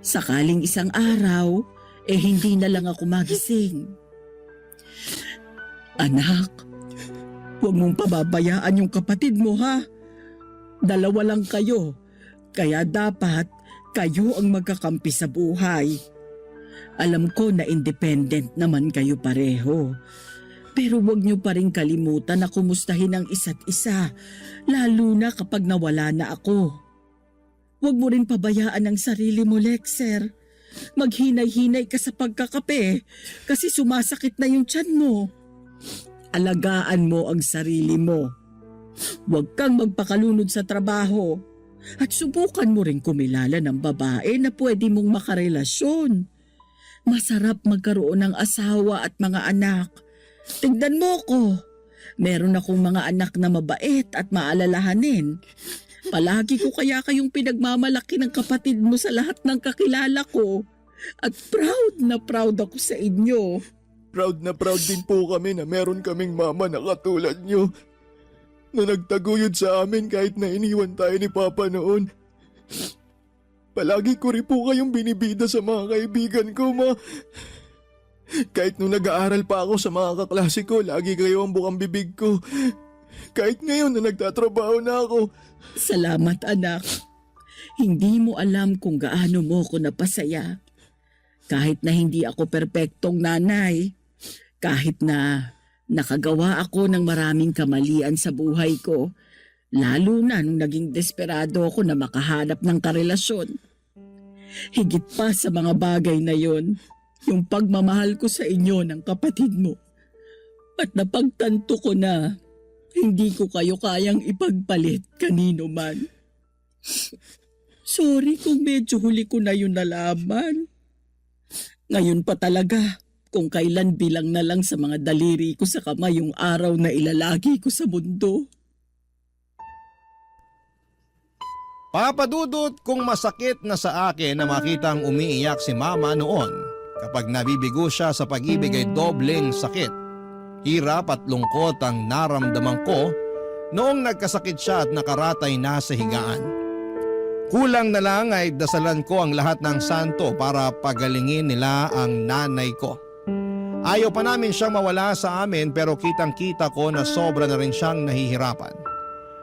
F: Sakaling isang araw, hindi na lang ako magising. Anak, huwag mong pababayaan yung kapatid mo ha. Dalawa lang kayo, kaya dapat kayo ang magkakampi sa buhay. Alam ko na independent naman kayo pareho. Pero huwag niyo pa rin kalimutan na kumustahin ang isa't isa, lalo na kapag nawala na ako. Huwag mo rin pabayaan ang sarili mo, Lexer. Maghinay-hinay ka sa pagkakape kasi sumasakit na yung tiyan mo. Alagaan mo ang sarili mo. Huwag kang magpakalunod sa trabaho. At subukan mo rin kumilala ng babae na pwede mong makarelasyon. Masarap magkaroon ng asawa at mga anak. Tignan mo ko. Meron akong mga anak na mabait at maalalahanin. Palagi ko kaya kayong pinagmamalaki ng kapatid mo sa lahat ng kakilala ko. At proud na proud ako sa inyo.
G: Proud na proud din po kami na meron kaming mama na katulad nyo. Na nagtaguyod sa amin kahit na iniwan tayo ni Papa noon. Palagi ko rin po kayong binibida sa mga kaibigan ko, Ma. Kahit nung nag-aaral pa ako sa mga kaklase ko, lagi kayo ang bukang bibig ko. Kahit ngayon na nagtatrabaho na ako.
F: Salamat anak. Hindi mo alam kung gaano mo ko napasaya. Kahit na hindi ako perpektong nanay, kahit na nakagawa ako ng maraming kamalian sa buhay ko, lalo na nung naging desperado ako na makahanap ng karelasyon. Higit pa sa mga bagay na yon, yung pagmamahal ko sa inyo ng kapatid mo. At napagtanto ko na hindi ko kayo kayang ipagpalit kanino man. Sorry kung medyo huli ko na yun nalaman. Ngayon pa talaga, kung kailan bilang na lang sa mga daliri ko sa kamay yung araw na ilalagi ko sa mundo.
A: Papadudot kung masakit na sa akin na makitang umiiyak si Mama noon. Kapag nabibigo siya sa pag-ibig ay dobleng sakit. Hirap at lungkot ang naramdaman ko noong nagkasakit siya at nakaratay na sa higaan. Kulang na lang ay dasalan ko ang lahat ng santo para pagalingin nila ang nanay ko. Ayaw pa namin siyang mawala sa amin pero kitang-kita ko na sobra na rin siyang nahihirapan.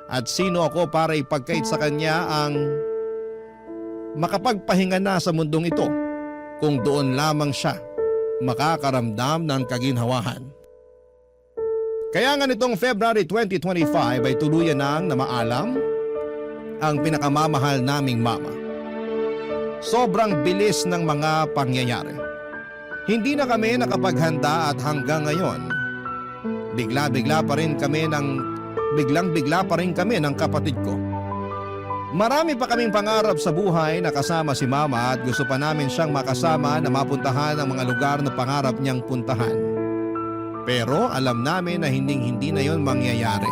A: At sino ako para ipagkait sa kanya ang makapagpahinga na sa mundong ito kung doon lamang siya makakaramdam ng kaginhawahan. Kaya nga nitong February 2025 ay tuluyan nang namaalam ang pinakamamahal naming mama. Sobrang bilis ng mga pangyayari. Hindi na kami nakapaghanda at hanggang ngayon, biglang-bigla pa rin kami ng kapatid ko. Marami pa kaming pangarap sa buhay na kasama si Mama at gusto pa namin siyang makasama na mapuntahan ang mga lugar na pangarap niyang puntahan. Pero alam namin na hindi na yon mangyayari.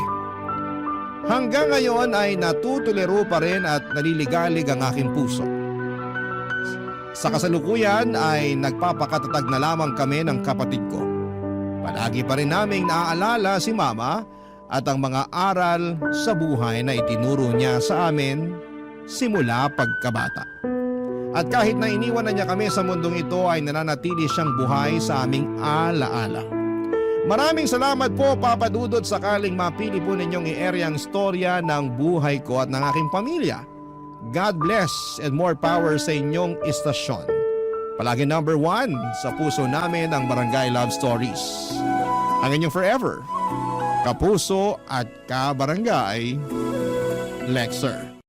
A: Hanggang ngayon ay natutuliro pa rin at naliligalig ang aking puso. Sa kasalukuyan ay nagpapakatatag na lamang kami ng kapatid ko. Palagi pa rin naming naaalala si Mama at ang mga aral sa buhay na itinuro niya sa amin simula pagkabata. At kahit na iniwan na niya kami sa mundong ito ay nananatili siyang buhay sa aming alaala. Maraming salamat po Papa Dudut sakaling mapili po ninyong i-area ang storya ng buhay ko at ng aking pamilya. God bless and more power sa inyong istasyon. Palagi number 1 sa puso namin ang Barangay Love Stories. Ang inyong forever, kapuso at kabarangay, Lexer.